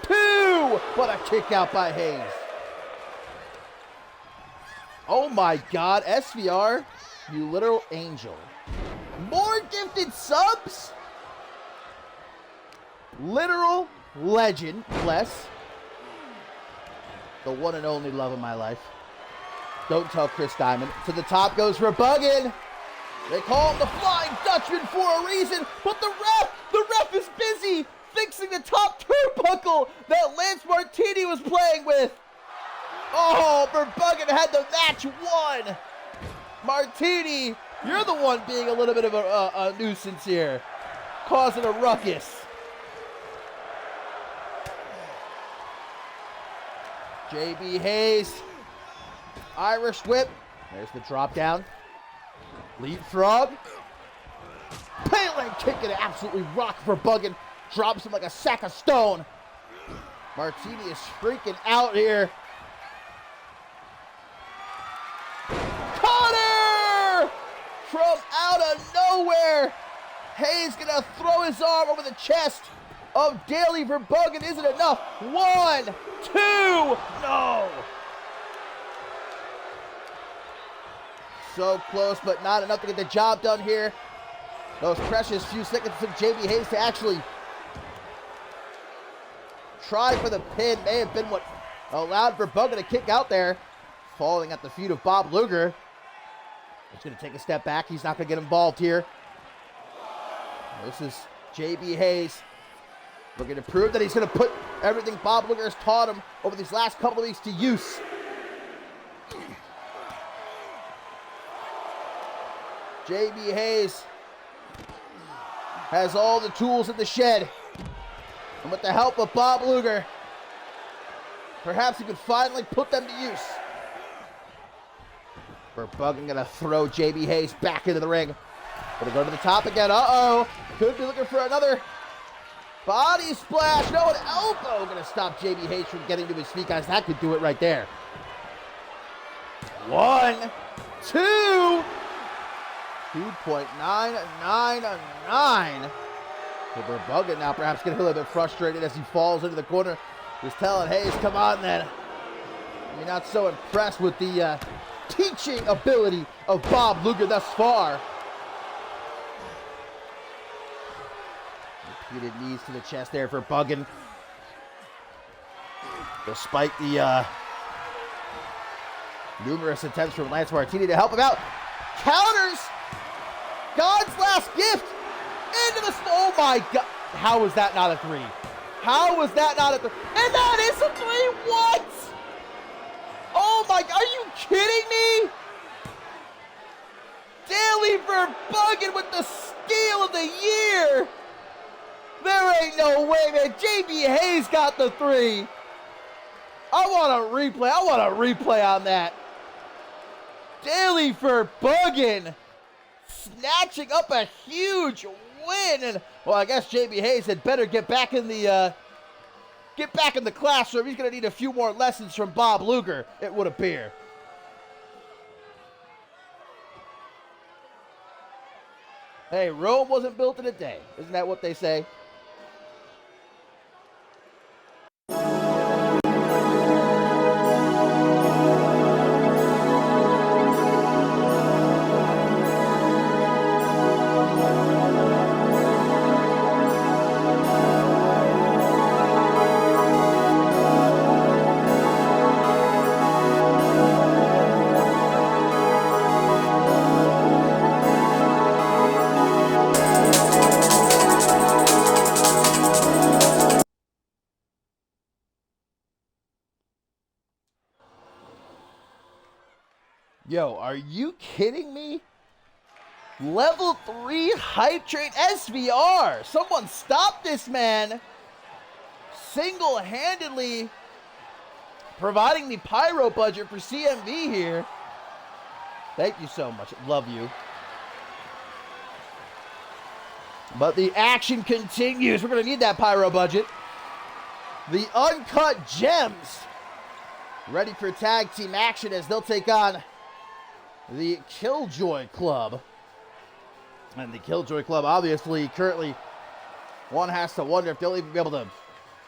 Speaker 3: 2. What a kick out by Hayes. Oh my God, SVR, you literal angel. More gifted subs? Literal legend, bless. The one and only love of my life. Don't tell Chris Diamond. To the top goes Verbuggin. They call him the Flying Dutchman for a reason, but the ref is busy fixing the top turnbuckle that Lance Martini was playing with. Oh, Verbuggin had the match won. Martini, you're the one being a little bit of a nuisance here, causing a ruckus. JB Hayes, Irish whip. There's the drop down. Leapfrog. Pele kicking it, absolutely rock Verbuggin. Drops him like a sack of stone. Martini is freaking out here. Cutter! From out of nowhere. Hayes gonna throw his arm over the chest of Daily Verbuggin. Isn't enough. 1, 2, no. So close, but not enough to get the job done here. Those precious few seconds took JB Hayes to actually try for the pin. May have been what allowed Verbuggin to kick out there. Falling at the feet of Bob Luger. He's going to take a step back. He's not going to get involved here. This is JB Hayes looking to prove that he's going to put everything Bob Luger has taught him over these last couple of weeks to use. JB Hayes has all the tools in the shed. And with the help of Bob Luger, perhaps he could finally put them to use. Verbuggin gonna throw JB Hayes back into the ring. Gonna go to the top again. Uh-oh. Could be looking for another body splash. No, an elbow gonna stop JB Hayes from getting to his feet, guys. That could do it right there. 1, 2. 2.999. Verbuggin now perhaps getting a little bit frustrated as he falls into the corner. He's telling Hayes, come on then. You're not so impressed with the teaching ability of Bob Luger thus far. Repeated knees to the chest there for Verbuggin. Despite the numerous attempts from Lance Martini to help him out. Counters! God's last gift! Into the... Oh my God! How was that not a 3? How was that not a 3? And that is a 3! What? Oh my... Are you kidding me? Daly Verbuggin with the steal of the year! There ain't no way, man. JB Hayes got the 3. I want a replay. I want a replay on that. Daly Verbuggin snatching up a huge win. And, well, I guess JB Hayes had better get back in the classroom. He's going to need a few more lessons from Bob Luger, it would appear. Hey, Rome wasn't built in a day. Isn't that what they say? Yo, are you kidding me? Level 3 hype train SVR. Someone stop this man. Single-handedly providing the pyro budget for CMV here. Thank you so much. Love you. But the action continues. We're going to need that pyro budget. The Uncut Gems ready for tag team action as they'll take on the Killjoy Club. And the Killjoy Club, obviously, currently, one has to wonder if they'll even be able to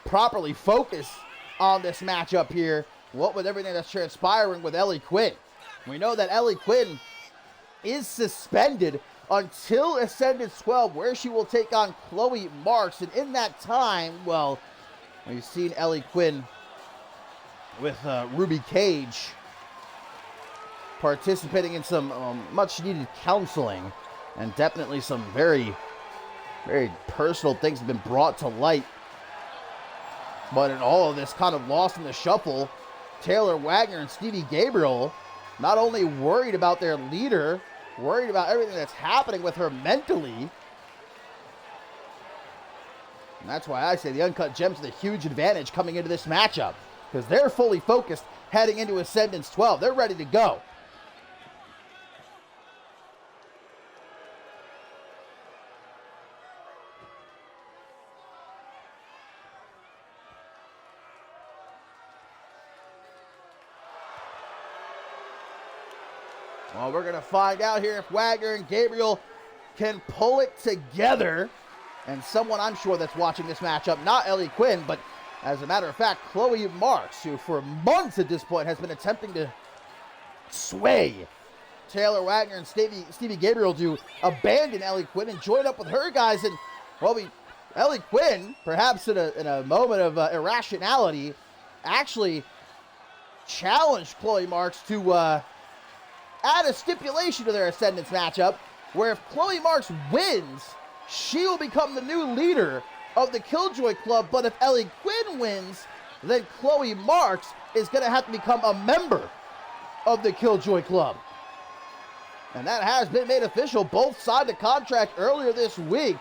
Speaker 3: properly focus on this matchup here. What with everything that's transpiring with Ellie Quinn. We know that Ellie Quinn is suspended until Ascendance 12, where she will take on Chloe Marks. And in that time, well, we've seen Ellie Quinn with Ruby Cage participating in some much-needed counseling, and definitely some very, very personal things have been brought to light. But in all of this kind of lost in the shuffle, Taylor Wagner and Stevie Gabriel not only worried about their leader, worried about everything that's happening with her mentally. And that's why I say the Uncut Gems are the huge advantage coming into this matchup, because they're fully focused heading into Ascendance 12. They're ready to go. Well, we're going to find out here if Wagner and Gabriel can pull it together. And someone I'm sure that's watching this matchup, not Ellie Quinn, but as a matter of fact, Chloe Marks, who for months at this point has been attempting to sway Taylor Wagner and Stevie Gabriel to abandon Ellie Quinn and join up with her guys. And, well, Ellie Quinn, perhaps in a moment of irrationality, actually challenged Chloe Marks to add a stipulation to their Ascendance matchup, where if Chloe Marks wins, she will become the new leader of the Killjoy Club. But if Ellie Quinn wins, then Chloe Marks is going to have to become a member of the Killjoy Club. And that has been made official. Both signed a contract earlier this week.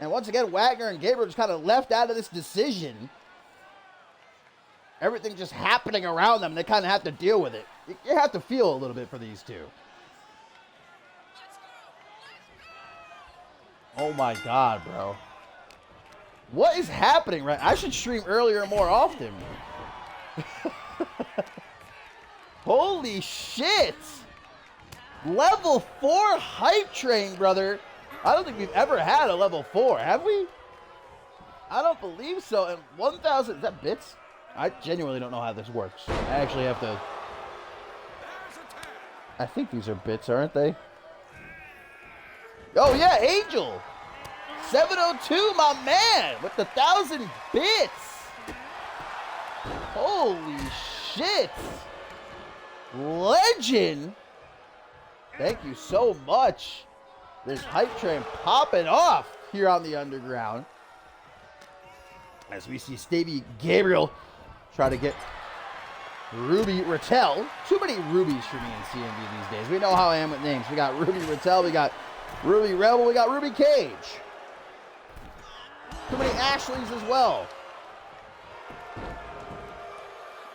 Speaker 3: And once again, Wagner and Gabriel just kind of left out of this decision. Everything just happening around them. They kind of have to deal with it. You have to feel a little bit for these two. Oh my God, bro. What is happening right now? I should stream earlier and more often. Holy shit. Level 4 hype train, brother. I don't think we've ever had a level 4, have we? I don't believe so. And 1,000, is that bits? I genuinely don't know how this works. I actually have to... I think these are bits, aren't they? Oh yeah, Angel! 702, my man! With the 1,000 bits! Holy shit! Legend! Thank you so much. This hype train popping off here on the underground. As we see Stevie Gabriel try to get Ruby Rattel. Too many Rubies for me in CMV these days. We know how I am with names. We got Ruby Rattel, we got Ruby Rebel, we got Ruby Cage. Too many Ashleys as well.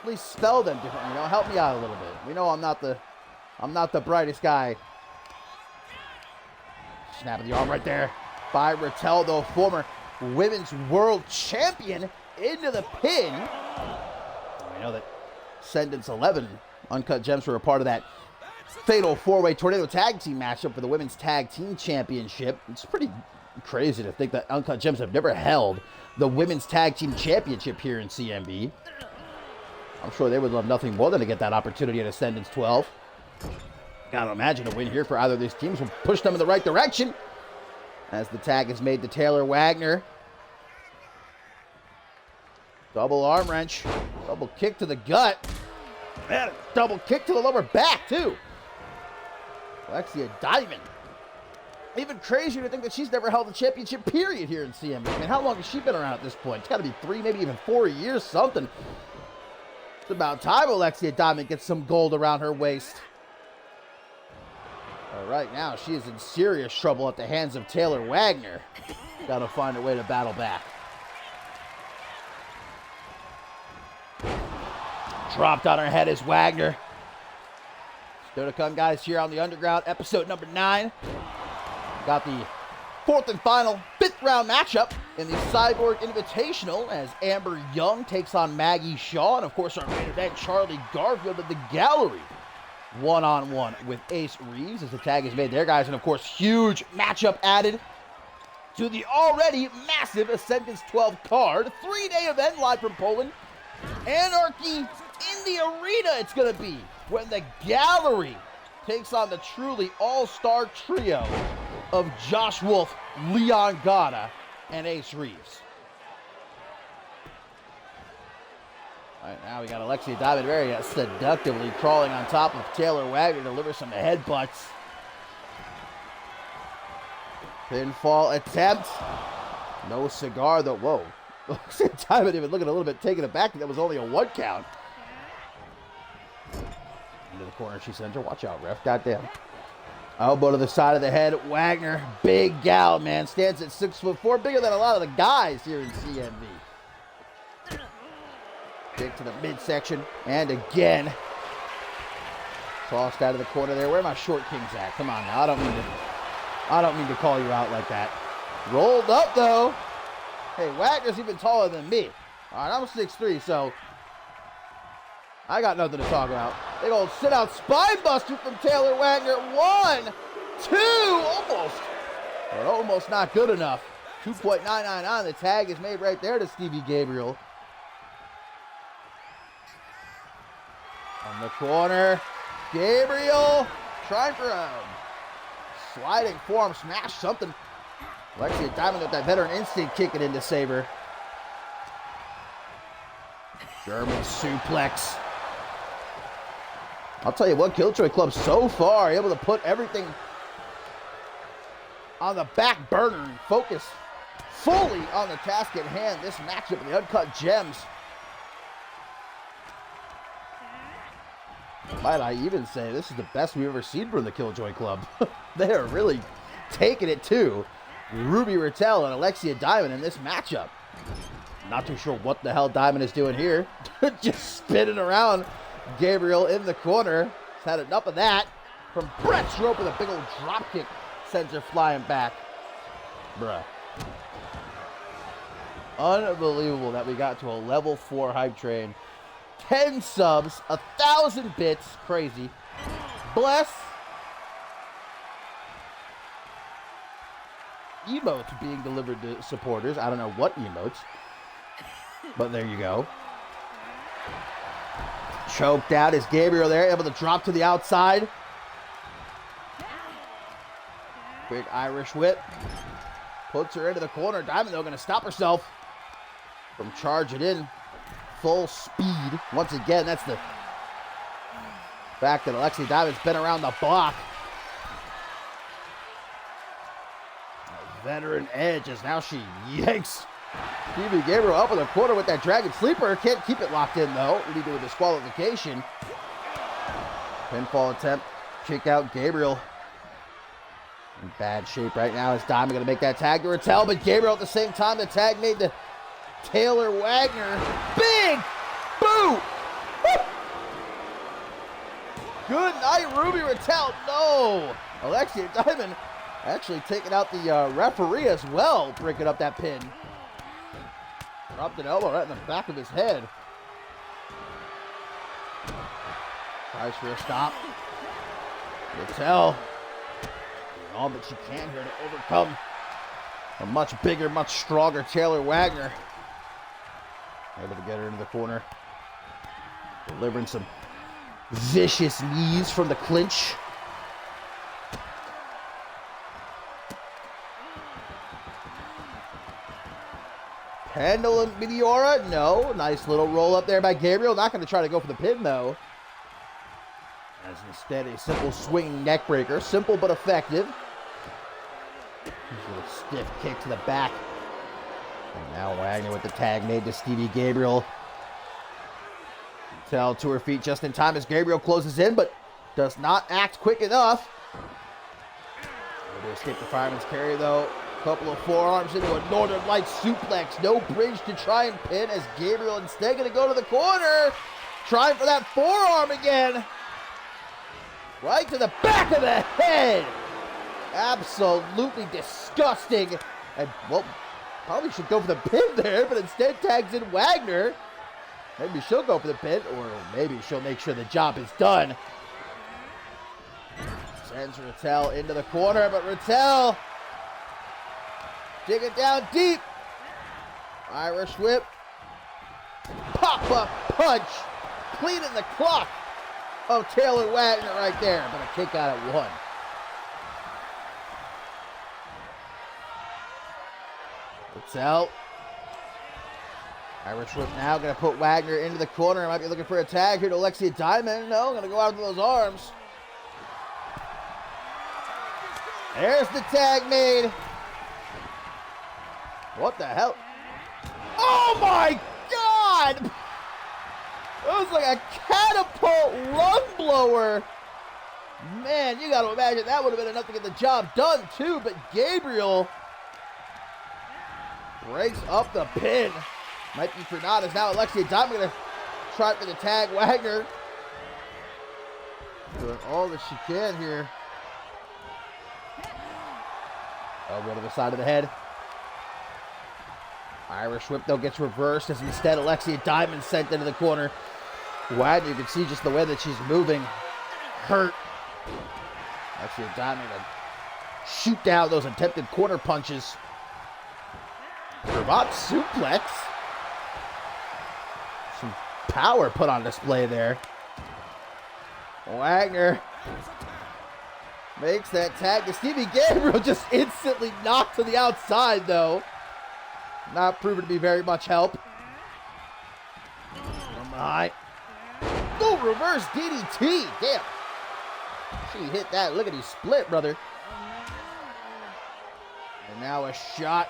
Speaker 3: At least spell them differently, you know. Help me out a little bit. We know I'm not the brightest guy. Snap of the arm right there by Rattel, though, former women's world champion, into the pin. We know that Sendence 11 Uncut Gems were a part of that fatal four-way tornado tag team matchup for the women's tag team championship. It's pretty crazy to think that Uncut Gems have never held the women's tag team championship here in CMV. I'm sure they would love nothing more than to get that opportunity at Ascendance 12. Gotta imagine a win here for either of these teams will push them in the right direction. As the tag is made to Taylor Wagner. Double arm wrench. Double kick to the gut. And a double kick to the lower back, too. Alexia Diamond. Even crazier to think that she's never held a championship period here in CMV. I mean, how long has she been around at this point? It's got to be 3, maybe even 4 years, something. It's about time Alexia Diamond gets some gold around her waist. But right now, she is in serious trouble at the hands of Taylor Wagner. Got to find a way to battle back. Dropped on her head is Wagner. Still to come, guys, here on the Underground, episode number 9. Got the 4th and final 5th round matchup in the Cyborg Invitational as Amber Young takes on Maggie Shaw. And, of course, our main event, Charlie Garfield of the Gallery. One-on-one with Ace Reeves as the tag is made there, guys. And, of course, huge matchup added to the already massive Ascendance 12 card. 3-day event live from Poland. Anarchy in the arena it's going to be when the Gallery takes on the truly all-star trio of Josh Wolf, Leon Gata, and Ace Reeves. All right, now we got Alexia Diamond very seductively crawling on top of Taylor Wagner to deliver some headbutts. Pinfall attempt. No cigar, though. Whoa. Alexia Diamond even looking a little bit taken aback. That was only a 1 count. Into the corner she sends her. Watch out, ref. Goddamn. Elbow to the side of the head. Wagner, big gal, man. Stands at 6'4", bigger than a lot of the guys here in CMV. Kick to the midsection. And again. Tossed out of the corner there. Where are my short kings at? Come on now. I don't mean to call you out like that. Rolled up, though. Hey, Wagner's even taller than me. All right, I'm 6'3", so I got nothing to talk about. Big old sit-out spine buster from Taylor Wagner. 1, 2, almost. But almost not good enough. 2.99 on. The tag is made right there to Stevie Gabriel. On the corner, Gabriel trying for a sliding forearm smash, something. Alexia Diamond with that veteran instinct kicking in to save her. German suplex. I'll tell you what, Killjoy Club so far able to put everything on the back burner and focus fully on the task at hand. This matchup of the Uncut Gems. Might I even say this is the best we've ever seen from the Killjoy Club. They are really taking it to Ruby Rattel and Alexia Diamond in this matchup. Not too sure what the hell Diamond is doing here. Just spinning around Gabriel in the corner. He's had enough of that. From Brett's rope with a big old drop kick. Sends her flying back. Bruh. Unbelievable that we got to a level 4 hype train. 10 subs, 1,000 bits. Crazy. Bless. Emotes being delivered to supporters. I don't know what emotes, but there you go. Choked out is Gabriel there, able to drop to the outside. Quick Irish whip. Puts her into the corner. Diamond, though, going to stop herself from charging in full speed. Once again, that's the fact that Alexia Diamond's been around the block. A veteran edge as now she yanks Stevie Gabriel up in the corner with that Dragon Sleeper. Can't keep it locked in, though. Lead to a disqualification. Pinfall attempt. Kick out Gabriel. In bad shape right now. Is Diamond going to make that tag to Rattel? But Gabriel at the same time, the tag made to Taylor Wagner. Big boot! Good night, Ruby Rattel. No! Alexia Diamond actually taking out the referee as well, breaking up that pin. Dropped an elbow right in the back of his head. Tries for a stop. Rattel doing all that she can here to overcome a much bigger, much stronger Taylor Wagner. Able to get her into the corner. Delivering some vicious knees from the clinch. Pendulum Meteora, no. Nice little roll up there by Gabriel. Not going to try to go for the pin, though. As instead a simple swinging neck breaker. Simple but effective. A little stiff kick to the back. And now Wagner with the tag made to Stevie Gabriel. Tell to her feet just in time as Gabriel closes in, but does not act quick enough. Able to escape the fireman's carry, though. Couple of forearms into a Northern Lights suplex. No bridge to try and pin as Gabriel instead going to go to the corner. Trying for that forearm again. Right to the back of the head. Absolutely disgusting. And, well, probably should go for the pin there, but instead tags in Wagner. Maybe she'll go for the pin, or maybe she'll make sure the job is done. Sends Rattel into the corner, but Rattel digging down deep. Irish whip. Pop-up punch. Cleaning the clock of Taylor Wagner right there, but a kick out at one. Rattel. Irish whip now, going to put Wagner into the corner. Might be looking for a tag here to Alexia Diamond. No, going to go out with those arms. There's the tag made. What the hell? Oh my God! It was like a catapult lung blower. Man, you got to imagine that would have been enough to get the job done too, but Gabriel breaks up the pin. Might be for not, as now Alexia Diamond going to try for the tag. Wagner doing all that she can here. Elbow to the side of the head. Irish whip, though, gets reversed as instead Alexia Diamond sent into the corner. Wagner, you can see just the way that she's moving. Hurt. Alexia Diamond to shoot down those attempted corner punches. Vermont suplex. Some power put on display there. Wagner makes that tag to Stevie Gabriel, just instantly knocked to the outside, though. Not proven to be very much help. From behind. Oh, reverse DDT. Damn. She hit that. Look at his split, brother. And now a shot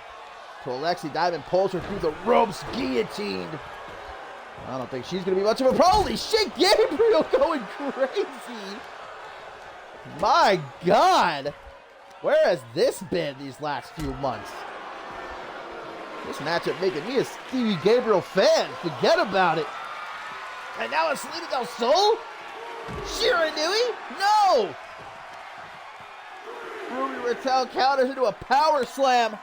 Speaker 3: to Alexia Diamond. Pulls her through the ropes. Guillotined. I don't think she's going to be much of a problem. Holy shit, Gabriel going crazy. My God. Where has this been these last few months? This matchup making me a Stevie Gabriel fan. Forget about it. And now it's Selena Del Sol? Shiranui? No! Ruby Rattel counters into a power slam.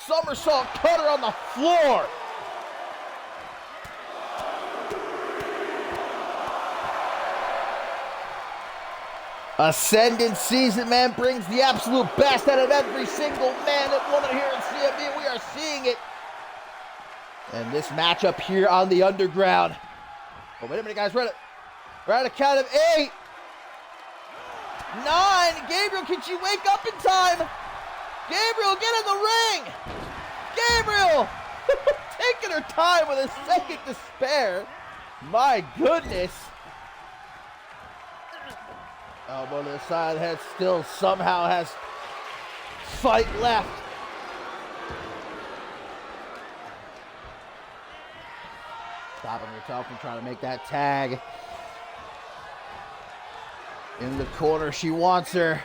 Speaker 3: Somersault cutter on the floor. Ascendant season, man, brings the absolute best out of every single man and woman here in CMV. We are seeing it. And this matchup here on the Underground. Oh, wait a minute, guys. We're at a count of 8. 9. Gabriel, can she wake up in time? Gabriel, get in the ring. Gabriel. taking her time with a second to spare. My goodness. Elbow to the side of the head, still somehow has fight left. Stopping herself from trying to make that tag. In the corner, she wants her.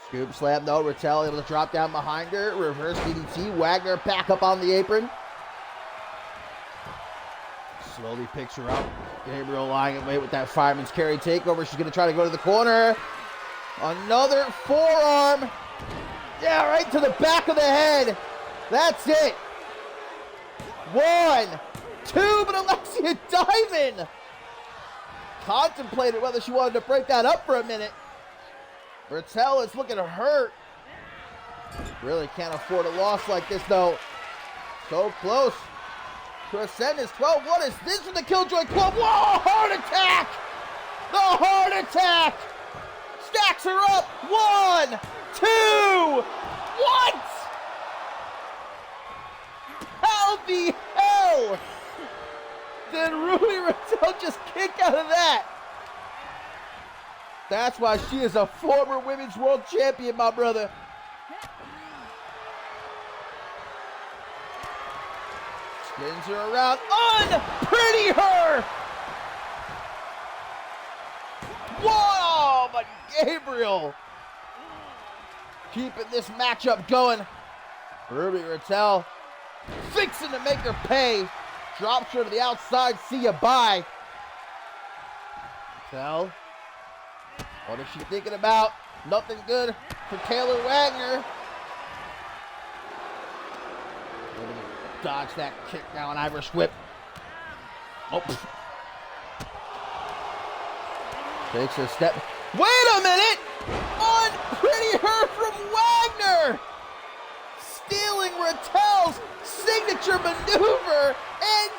Speaker 3: Scoop slam, no. Rattel able to drop down behind her. Reverse DDT. Wagner back up on the apron. Slowly picks her up. Gabriel lying in wait with that fireman's carry takeover. She's going to try to go to the corner. Another forearm. Yeah, right to the back of the head. That's it. 1, 2, but Alexia Diamond contemplated whether she wanted to break that up for a minute. Rattel is looking hurt. Really can't afford a loss like this, though. So close to ascend his 12-1. Is this for the Killjoy Club? Whoa, heart attack! The heart attack! Stacks her up. 1, 2, what? How the hell did Ruby Rattel just kick out of that? That's why she is a former women's world champion, my brother. Spins her around. Unpretty her! Whoa, but Gabriel keeping this matchup going. Ruby Rattel fixing to make her pay. Drops her to the outside. See ya, bye. Rattel. What is she thinking about? Nothing good for Taylor Wagner. Dodge that kick now, an Irish whip. Oh. Takes a step. Wait a minute! Unpretty her from Wagner! Stealing Rattel's signature maneuver, and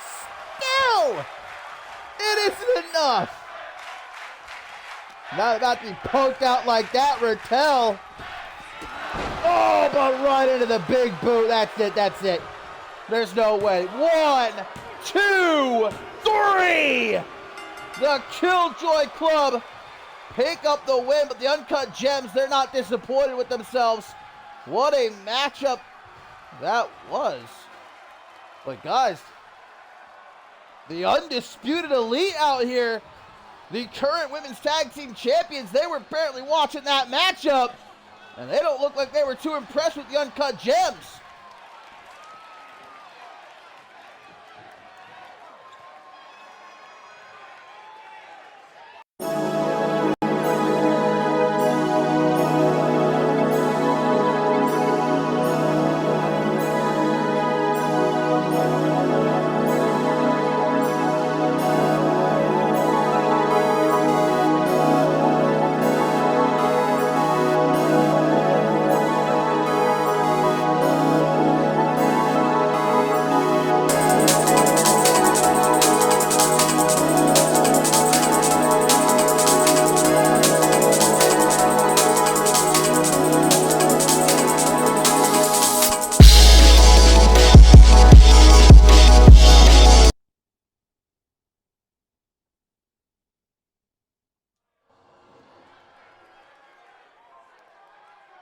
Speaker 3: still, it isn't enough. Not about to be poked out like that, Rattel. Oh, but right into the big boot. That's it, that's it. There's no way. 1, 2, 3. The Killjoy Club pick up the win, but the Uncut Gems, they're not disappointed with themselves. What a matchup that was. But guys, the Undisputed Elite out here, the current women's tag team champions, they were apparently watching that matchup, and they don't look like they were too impressed with the Uncut Gems.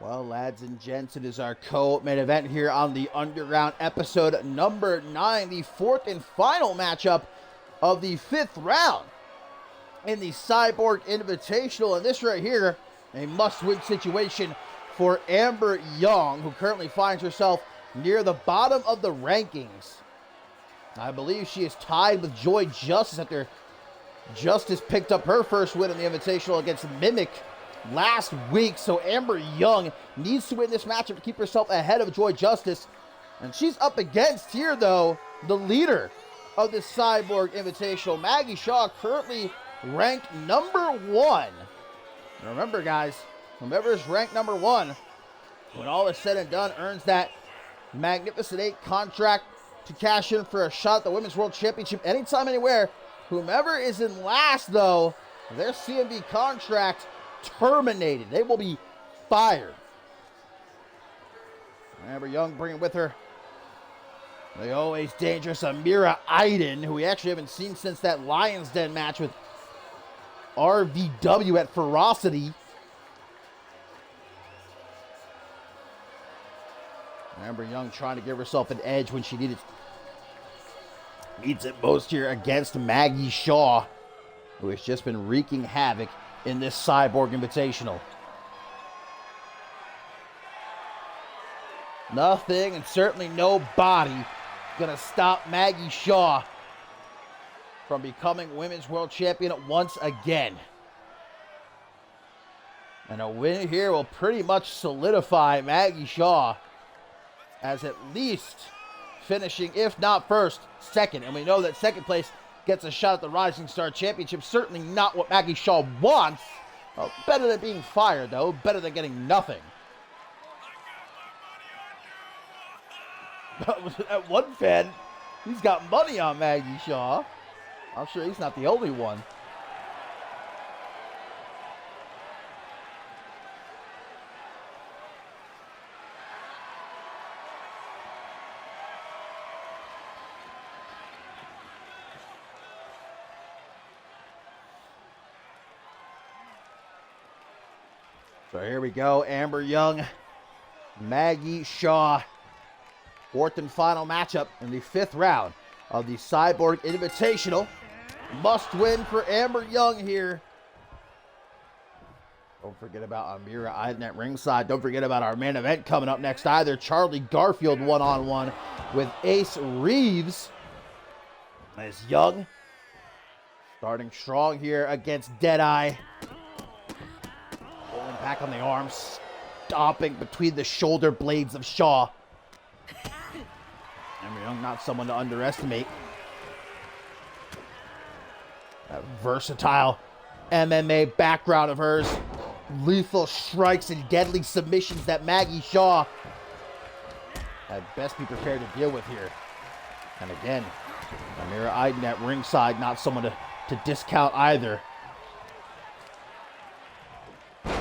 Speaker 3: Well, lads and gents, it is our co-main event here on the Underground, episode number 9, the fourth and final matchup of the 5th round in the Cyborg Invitational. And this right here, a must-win situation for Amber Young, who currently finds herself near the bottom of the rankings. I believe she is tied with Joy Justice after Justice picked up her first win in the Invitational against Mimic last week. So Amber Young needs to win this matchup to keep herself ahead of Joy Justice. And she's up against here, though, the leader of the Cyborg Invitational, Maggie Shaw, currently ranked number 1. And remember, guys, whoever is ranked number 1, when all is said and done, earns that Magnificent 8 contract to cash in for a shot at the Women's World Championship anytime, anywhere. Whomever is in last, though, their CMV contract terminated. They will be fired. Amber Young bringing with her The always dangerous Amira Iden, who we actually haven't seen since that Lions Den match with RVW at Ferocity. Amber Young trying to give herself an edge when she needs it most here against Maggie Shaw, who has just been wreaking havoc in this Cyborg Invitational. Nothing and certainly nobody gonna stop Maggie Shaw from becoming Women's World Champion once again. And a win here will pretty much solidify Maggie Shaw as at least finishing, if not first, second. And we know that second place gets a shot at the Rising Star Championship. Certainly not what Maggie Shaw wants. Well, better than being fired, though. Better than getting nothing. That one fan, he's got money on Maggie Shaw. I'm sure he's not the only one. So here we go, Amber Young, Maggie Shaw. Fourth and final matchup in the 5th round of the Cyborg Invitational. Must win for Amber Young here. Don't forget about Amira Iden at ringside. Don't forget about our main event coming up next either. Charlie Garfield one-on-one with Ace Reeves. As Young starting strong here against Deadeye. Pulling back on the arms. Stomping between the shoulder blades of Shaw. Amber Young, not someone to underestimate. That versatile MMA background of hers. Lethal strikes and deadly submissions that Maggie Shaw had best be prepared to deal with here. And again, Amira Iden at ringside, not someone to discount either.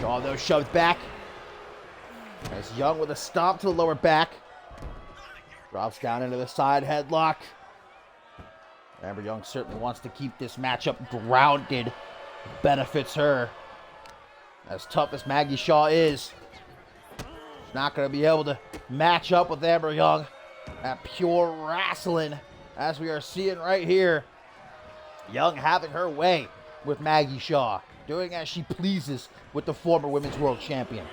Speaker 3: Shaw, though, shoved back. As Young with a stomp to the lower back. Drops down into the side headlock. Amber Young certainly wants to keep this matchup grounded. Benefits her. As tough as Maggie Shaw is, she's not going to be able to match up with Amber Young. That pure wrestling, as we are seeing right here. Young having her way with Maggie Shaw. Doing as she pleases with the former Women's World Champion.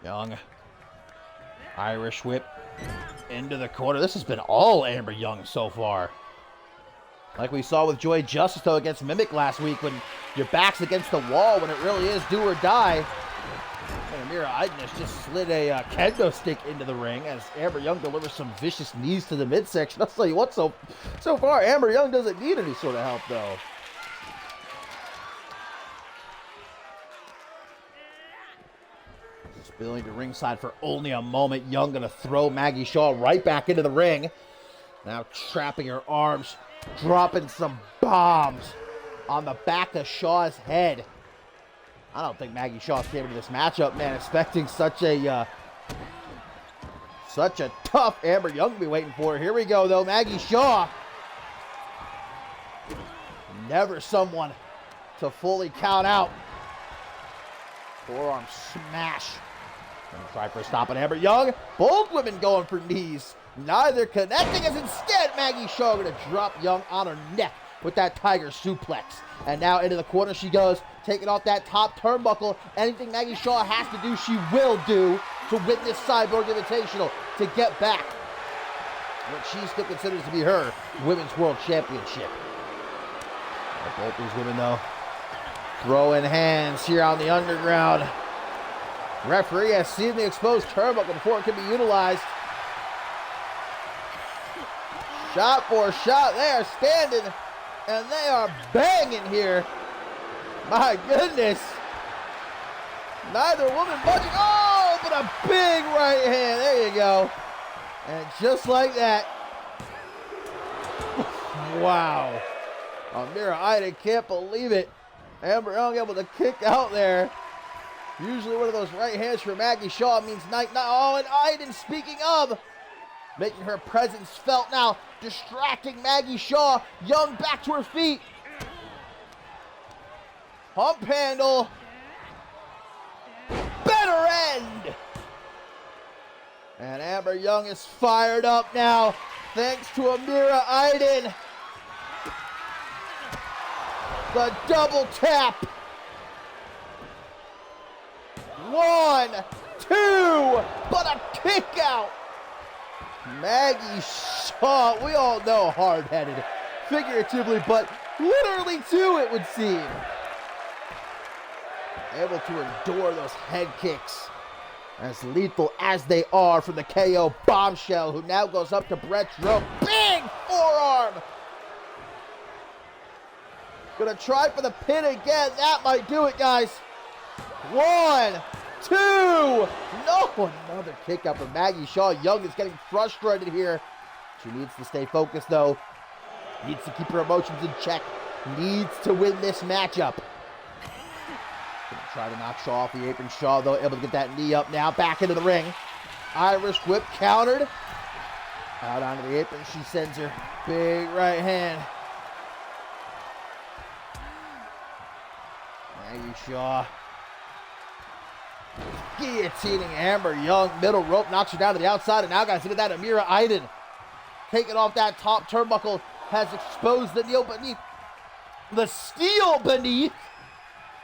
Speaker 3: Young, Irish whip into the corner. This has been all Amber Young so far. Like we saw with Joy Justice, though, against Mimic last week, when your back's against the wall, when it really is do or die. And Amira Iden has just slid a kendo stick into the ring as Amber Young delivers some vicious knees to the midsection. I'll tell you what, so far, Amber Young doesn't need any sort of help, though. Spilling to ringside for only a moment. Young gonna throw Maggie Shaw right back into the ring. Now trapping her arms, dropping some bombs on the back of Shaw's head. I don't think Maggie Shaw came into this matchup, man, expecting such a tough Amber Young to be waiting for. Here we go, though. Maggie Shaw. Never someone to fully count out. Forearm smash. Gonna try for a stop on Amber Young. Both women going for knees. Neither connecting, as instead Maggie Shaw gonna drop Young on her neck with that tiger suplex. And now into the corner she goes, taking off that top turnbuckle. Anything Maggie Shaw has to do, she will do to win this Cyborg Invitational, to get back what she still considers to be her Women's World Championship. Both these women, though, throwing hands here on the underground. Referee has seen the exposed turnbuckle before it can be utilized. Shot for shot. They are standing and they are banging here. My goodness. Neither woman budging. Oh, but a big right hand. There you go. And just like that. Wow. Amira Iden can't believe it. Amber Young able to kick out there. Usually one of those right hands for Maggie Shaw means night. Oh, and Iden, speaking of, making her presence felt now, distracting Maggie Shaw. Young back to her feet. Pump handle. Better end. And Amber Young is fired up now, thanks to Amira Iden. The double tap. 1, 2, but a kick out. Maggie Shaw, we all know hard-headed, figuratively, but literally too, it would seem. Able to endure those head kicks, as lethal as they are from the KO bombshell, who now goes up to Brett Rowe. Big forearm! Gonna try for the pin again. That might do it, guys. 1, 2. No, another kick out from Maggie Shaw. Young is getting frustrated here. She needs to stay focused, though. Needs to keep her emotions in check. Needs to win this matchup. Gonna try to knock Shaw off the apron. Shaw, though, able to get that knee up now. Back into the ring. Irish whip countered. Out onto the apron. She sends her big right hand. Maggie Shaw guillotining Amber Young. Middle rope, knocks her down to the outside. And now, guys, look at that. Amira Iden taking off that top turnbuckle. Has exposed the knee beneath. The steel beneath.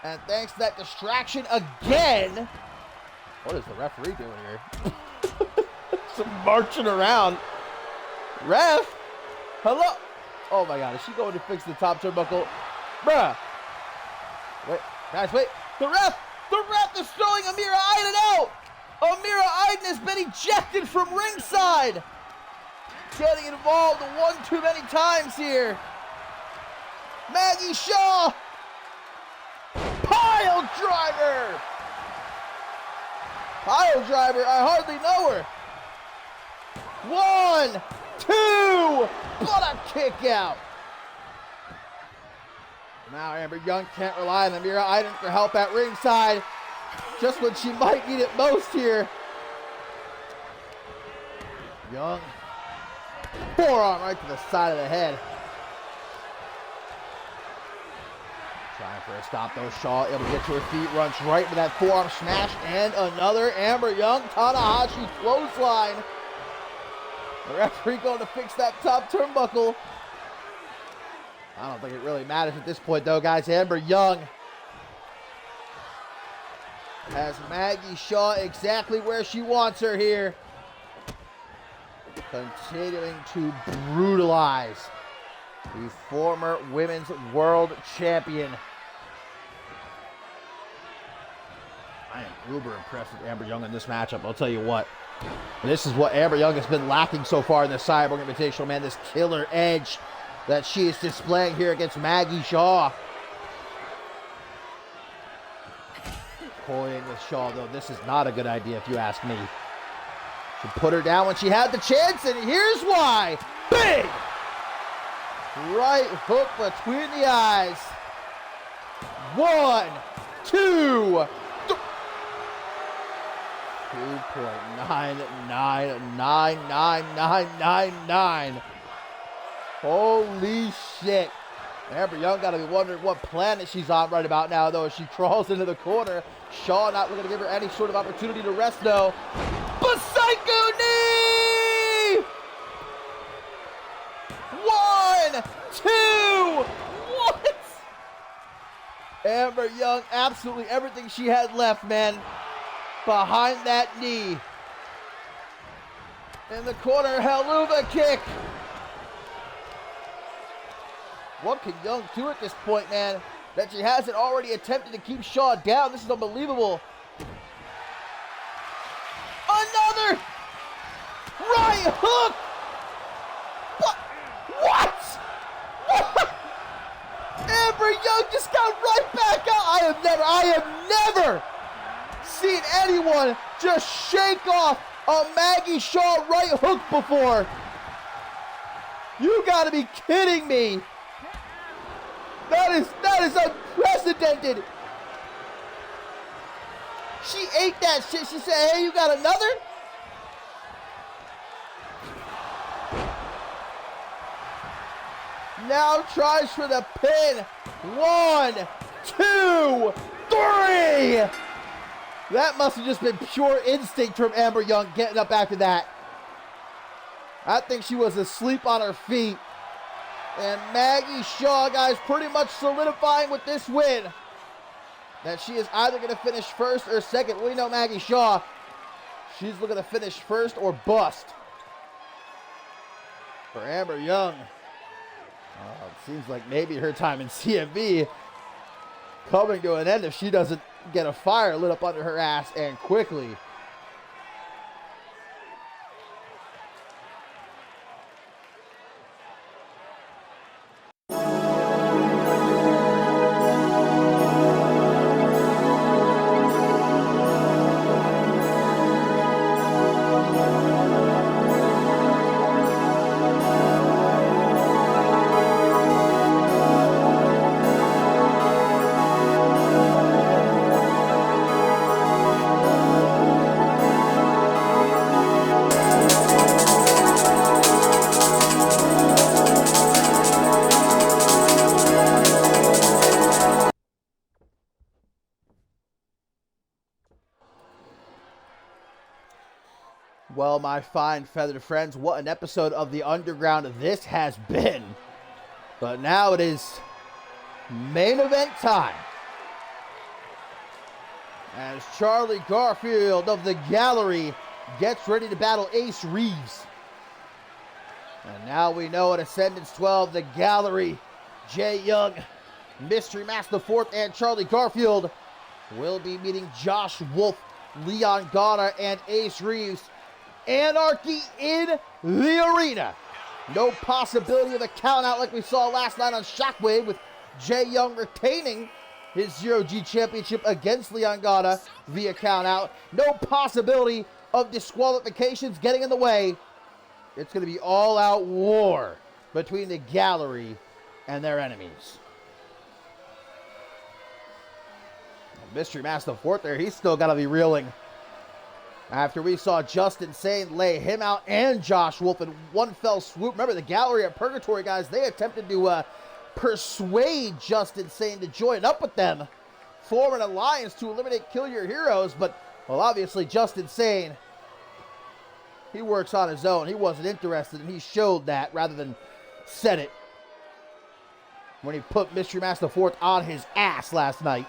Speaker 3: And thanks to that distraction again. What is the referee doing here? Some marching around. Ref? Hello? Oh my God, is she going to fix the top turnbuckle? Bruh. Wait, guys, wait. The ref is throwing Amira Iden out. Amira Iden has been ejected from ringside. Getting involved one too many times here. Maggie Shaw. Pile driver. Pile driver, I hardly know her. 1, 2, but a kick out. Now Amber Young can't rely on Amira Iden for help at ringside. Just when she might need it most here. Young. Forearm right to the side of the head. Trying for a stop though. Shaw able to get to her feet. Runs right with that forearm smash. And another Amber Young Tanahashi clothesline. The referee going to fix that top turnbuckle. I don't think it really matters at this point, though, guys. Amber Young has Maggie Shaw exactly where she wants her here. Continuing to brutalize the former women's world champion. I am uber impressed with Amber Young in this matchup. I'll tell you what. This is what Amber Young has been lacking so far in the Cyborg Invitational, man. This killer edge that she is displaying here against Maggie Shaw. Toying with Shaw, though, this is not a good idea if you ask me. She put her down when she had the chance, and here's why. Big right hook between the eyes. 1, 2, 2.99999999. Holy shit. Amber Young got to be wondering what planet she's on right about now, though, as she crawls into the corner. Shaw not looking to give her any sort of opportunity to rest, though. But Psycho knee! 1, 2, what? Amber Young, absolutely everything she had left, man, behind that knee. In the corner, Helluva kick. What can Young do at this point, man, that she hasn't already attempted to keep Shaw down? This is unbelievable. Another right hook. What? Amber Young just got right back out. I have never seen anyone just shake off a Maggie Shaw right hook before. You gotta be kidding me. That is unprecedented. She ate that shit. She said, hey, you got another? Now tries for the pin. 1, 2, 3. That must have just been pure instinct from Amber Young getting up after that. I think she was asleep on her feet. And Maggie Shaw, guys, pretty much solidifying with this win that she is either going to finish first or second. We know Maggie Shaw, she's looking to finish first or bust. For Amber Young, it seems like maybe her time in CMV coming to an end if she doesn't get a fire lit up under her ass and quickly. Well, my fine feathered friends, what an episode of the Underground this has been. But now it is main event time. As Charlie Garfield of the Gallery gets ready to battle Ace Reeves. And now we know at Ascendance 12, the Gallery, Jay Young, Mystery Master 4th, and Charlie Garfield will be meeting Josh Wolf, Leon Gana, and Ace Reeves. Anarchy in the arena. No possibility of a count out like we saw last night on Shockwave, with Jay Young retaining his Zero-G championship against Leon Gana via count out. No possibility of disqualifications getting in the way. It's going to be all-out war between the Gallery and their enemies. Mystery Master 4th there, he's still got to be reeling after we saw Justin Sane lay him out and Josh Wolf in one fell swoop. Remember, the Gallery at Purgatory, guys, they attempted to persuade Justin Sane to join up with them, form an alliance to eliminate Kill Your Heroes, but, well, obviously Justin Sane, he works on his own. He wasn't interested, and he showed that rather than said it when he put Mystery Master 4th on his ass last night.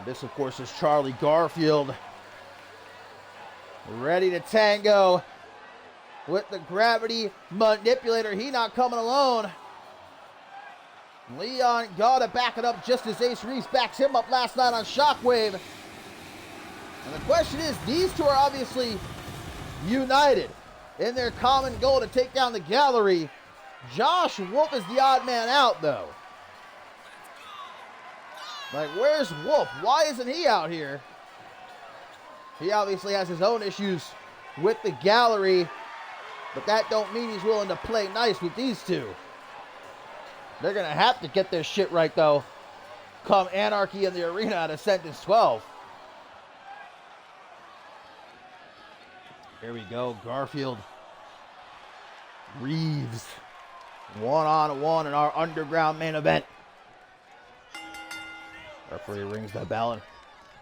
Speaker 3: This, of course, is Charlie Garfield, ready to tango with the Gravity Manipulator. He not coming alone. Leon Gana backing up just as Ace Reeves backs him up last night on Shockwave. And the question is, these two are obviously united in their common goal to take down the Gallery. Josh Wolf is the odd man out, though. Like, where's Wolf? Why isn't he out here? He obviously has his own issues with the Gallery, but that don't mean he's willing to play nice with these two. They're going to have to get their shit right, though, come Anarchy in the arena at Ascendance 12. Here we go, Garfield. Reeves. One-on-one in our Underground main event. Referee rings the bell, and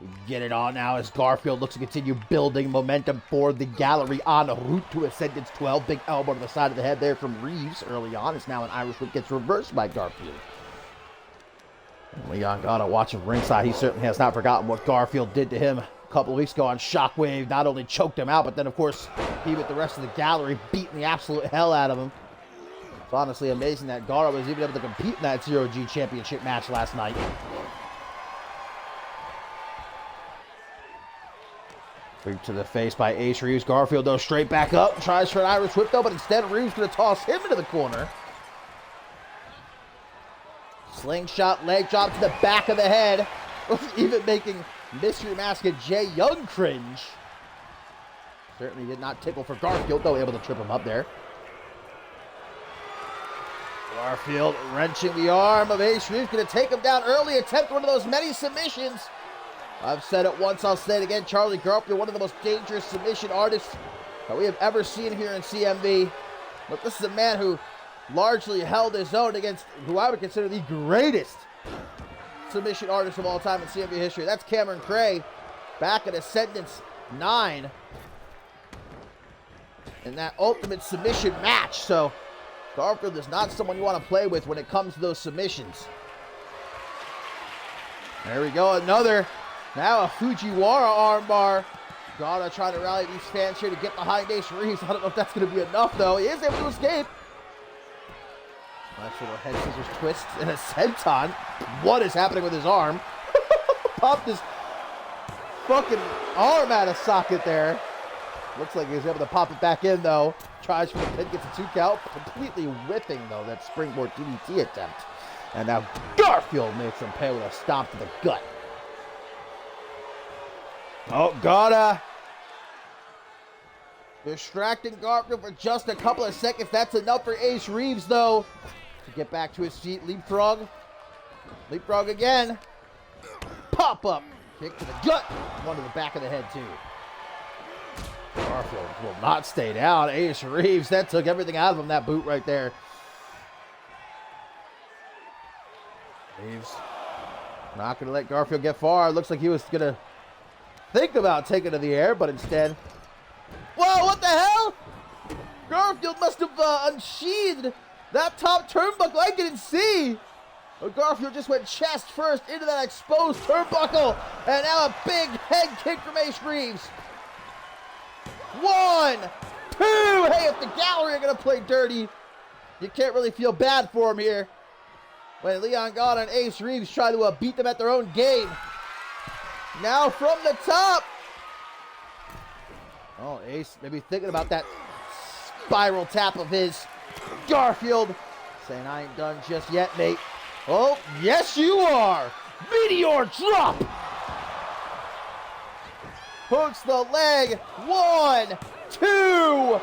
Speaker 3: we get it on now as Garfield looks to continue building momentum for the Gallery en route to Ascendance 12. Big elbow to the side of the head there from Reeves early on. It's now an Irish whip, gets reversed by Garfield. And Leon Gana watching ringside. He certainly has not forgotten what Garfield did to him a couple of weeks ago on Shockwave. Not only choked him out, but then, of course, he with the rest of the Gallery beating the absolute hell out of him. It's honestly amazing that Gana was even able to compete in that Zero-G championship match last night. Boot to the face by Ace Reeves. Garfield, though, straight back up. Tries for an Irish whip, though, but instead Reeves going to toss him into the corner. Slingshot leg drop to the back of the head. Even making Mystery Masker Jay Young cringe. Certainly did not tickle for Garfield, though able to trip him up there. Garfield wrenching the arm of Ace Reeves, going to take him down early, attempt one of those many submissions. I've said it once, I'll say it again. Charlie Garfield, one of the most dangerous submission artists that we have ever seen here in CMV. But this is a man who largely held his own against who I would consider the greatest submission artist of all time in CMV history. That's Cameron Cray, back at Ascendance 9 in that ultimate submission match. So Garfield is not someone you want to play with when it comes to those submissions. There we go, another. Now a Fujiwara armbar. Gotta try to rally these fans here to get behind Ace Reeves. I don't know if that's going to be enough, though. He is able to escape. Nice little head scissors twist and a senton. What is happening with his arm? Popped his fucking arm out of socket there. Looks like he was able to pop it back in, though. Tries for the pin, gets a 2 count. Completely whipping, though, that springboard DDT attempt. And now Garfield makes him pay with a stomp to the gut. Oh, gotta distracting Garfield for just a couple of seconds. That's enough for Ace Reeves, though, to get back to his feet. Leapfrog. Leapfrog again. Pop up. Kick to the gut. One to the back of the head, too. Garfield will not stay down. Ace Reeves, that took everything out of him, that boot right there. Reeves not going to let Garfield get far. Looks like he was going to think about taking to the air, but instead... Whoa, what the hell? Garfield must have unsheathed that top turnbuckle. I didn't see. But Garfield just went chest first into that exposed turnbuckle. And now a big head kick from Ace Reeves. 1, 2. Hey, if the gallery are going to play dirty, you can't really feel bad for him here. When Leon Gata and Ace Reeves try to beat them at their own game. Now from the top. Oh, Ace maybe thinking about that spiral tap of his. Garfield saying, I ain't done just yet, mate. Oh, yes you are. Meteor drop. Hooks the leg. 1, 2.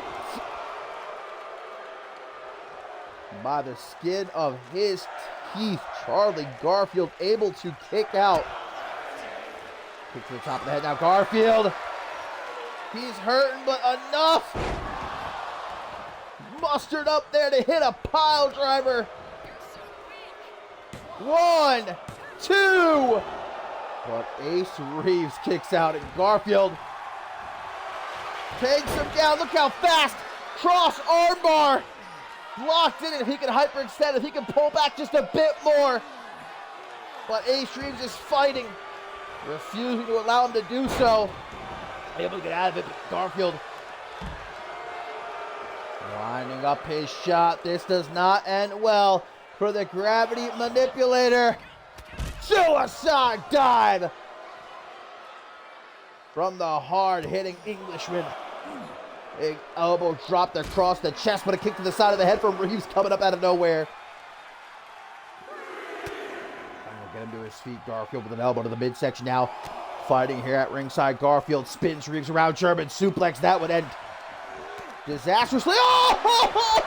Speaker 3: By the skin of his teeth, Charlie Garfield able to kick out. Kick to the top of the head now, Garfield. He's hurting, but enough. Mustered up there to hit a pile driver. 1, 2. But Ace Reeves kicks out, and Garfield takes him down. Look how fast. Cross armbar. Locked in, and if he can hyperextend, if he can pull back just a bit more. But Ace Reeves is fighting, refusing to allow him to do so. Able to get out of it, but Garfield winding up his shot. This does not end well for the gravity manipulator. Suicide dive from the hard-hitting Englishman. Big elbow dropped across the chest, but a kick to the side of the head from Reeves coming up out of nowhere. Trying to get him to his feet. Garfield with an elbow to the midsection now. Fighting here at ringside. Garfield spins Reeves around. German suplex. That would end disastrously. Oh!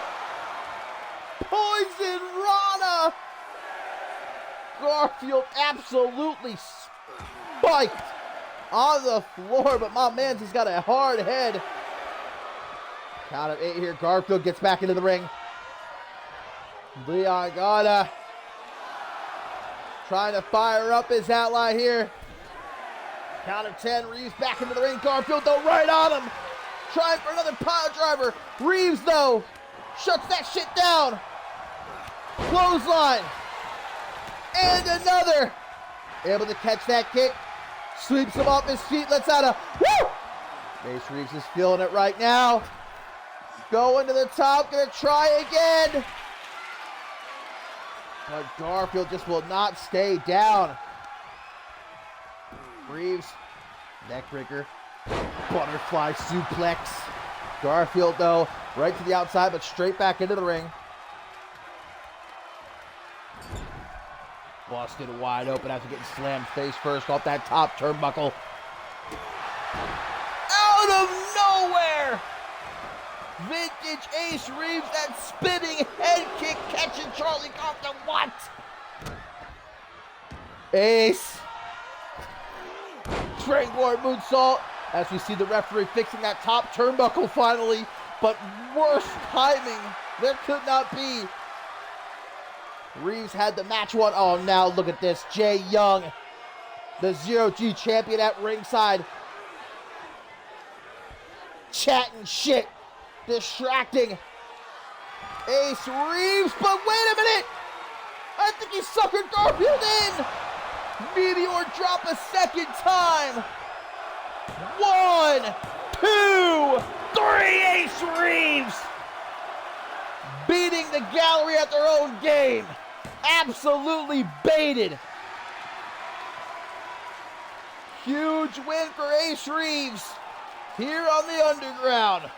Speaker 3: Poison Rana! Garfield absolutely spiked on the floor, but my man's has got a hard head. Count of 8 here. Garfield gets back into the ring. Leon Gata trying to fire up his ally here. Count of 10. Reeves back into the ring. Garfield, though, right on him. Trying for another pile driver. Reeves, though, shuts that shit down. Clothesline. And another. Able to catch that kick. Sweeps him off his feet. Lets out a woo! Ace Reeves is feeling it right now. Going to the top. Gonna try again. But Garfield just will not stay down. Reeves, neckbreaker, butterfly suplex. Garfield, though, right to the outside, but straight back into the ring. Busted wide open after getting slammed face first off that top turnbuckle. Out of nowhere! Vintage Ace Reeves, that spinning head kick catching Charlie Compton. What? Ace. Springboard moonsault as we see the referee fixing that top turnbuckle finally, but worse timing there could not be. Reeves had the match won. Oh, now look at this. Jay Young, the Zero-G champion at ringside, chatting shit, distracting Ace Reeves, but wait a minute! I think he suckered Garfield in! Meteor drop a second time! 1, 2, 3, Ace Reeves! Beating the gallery at their own game. Absolutely baited. Huge win for Ace Reeves here on the Underground.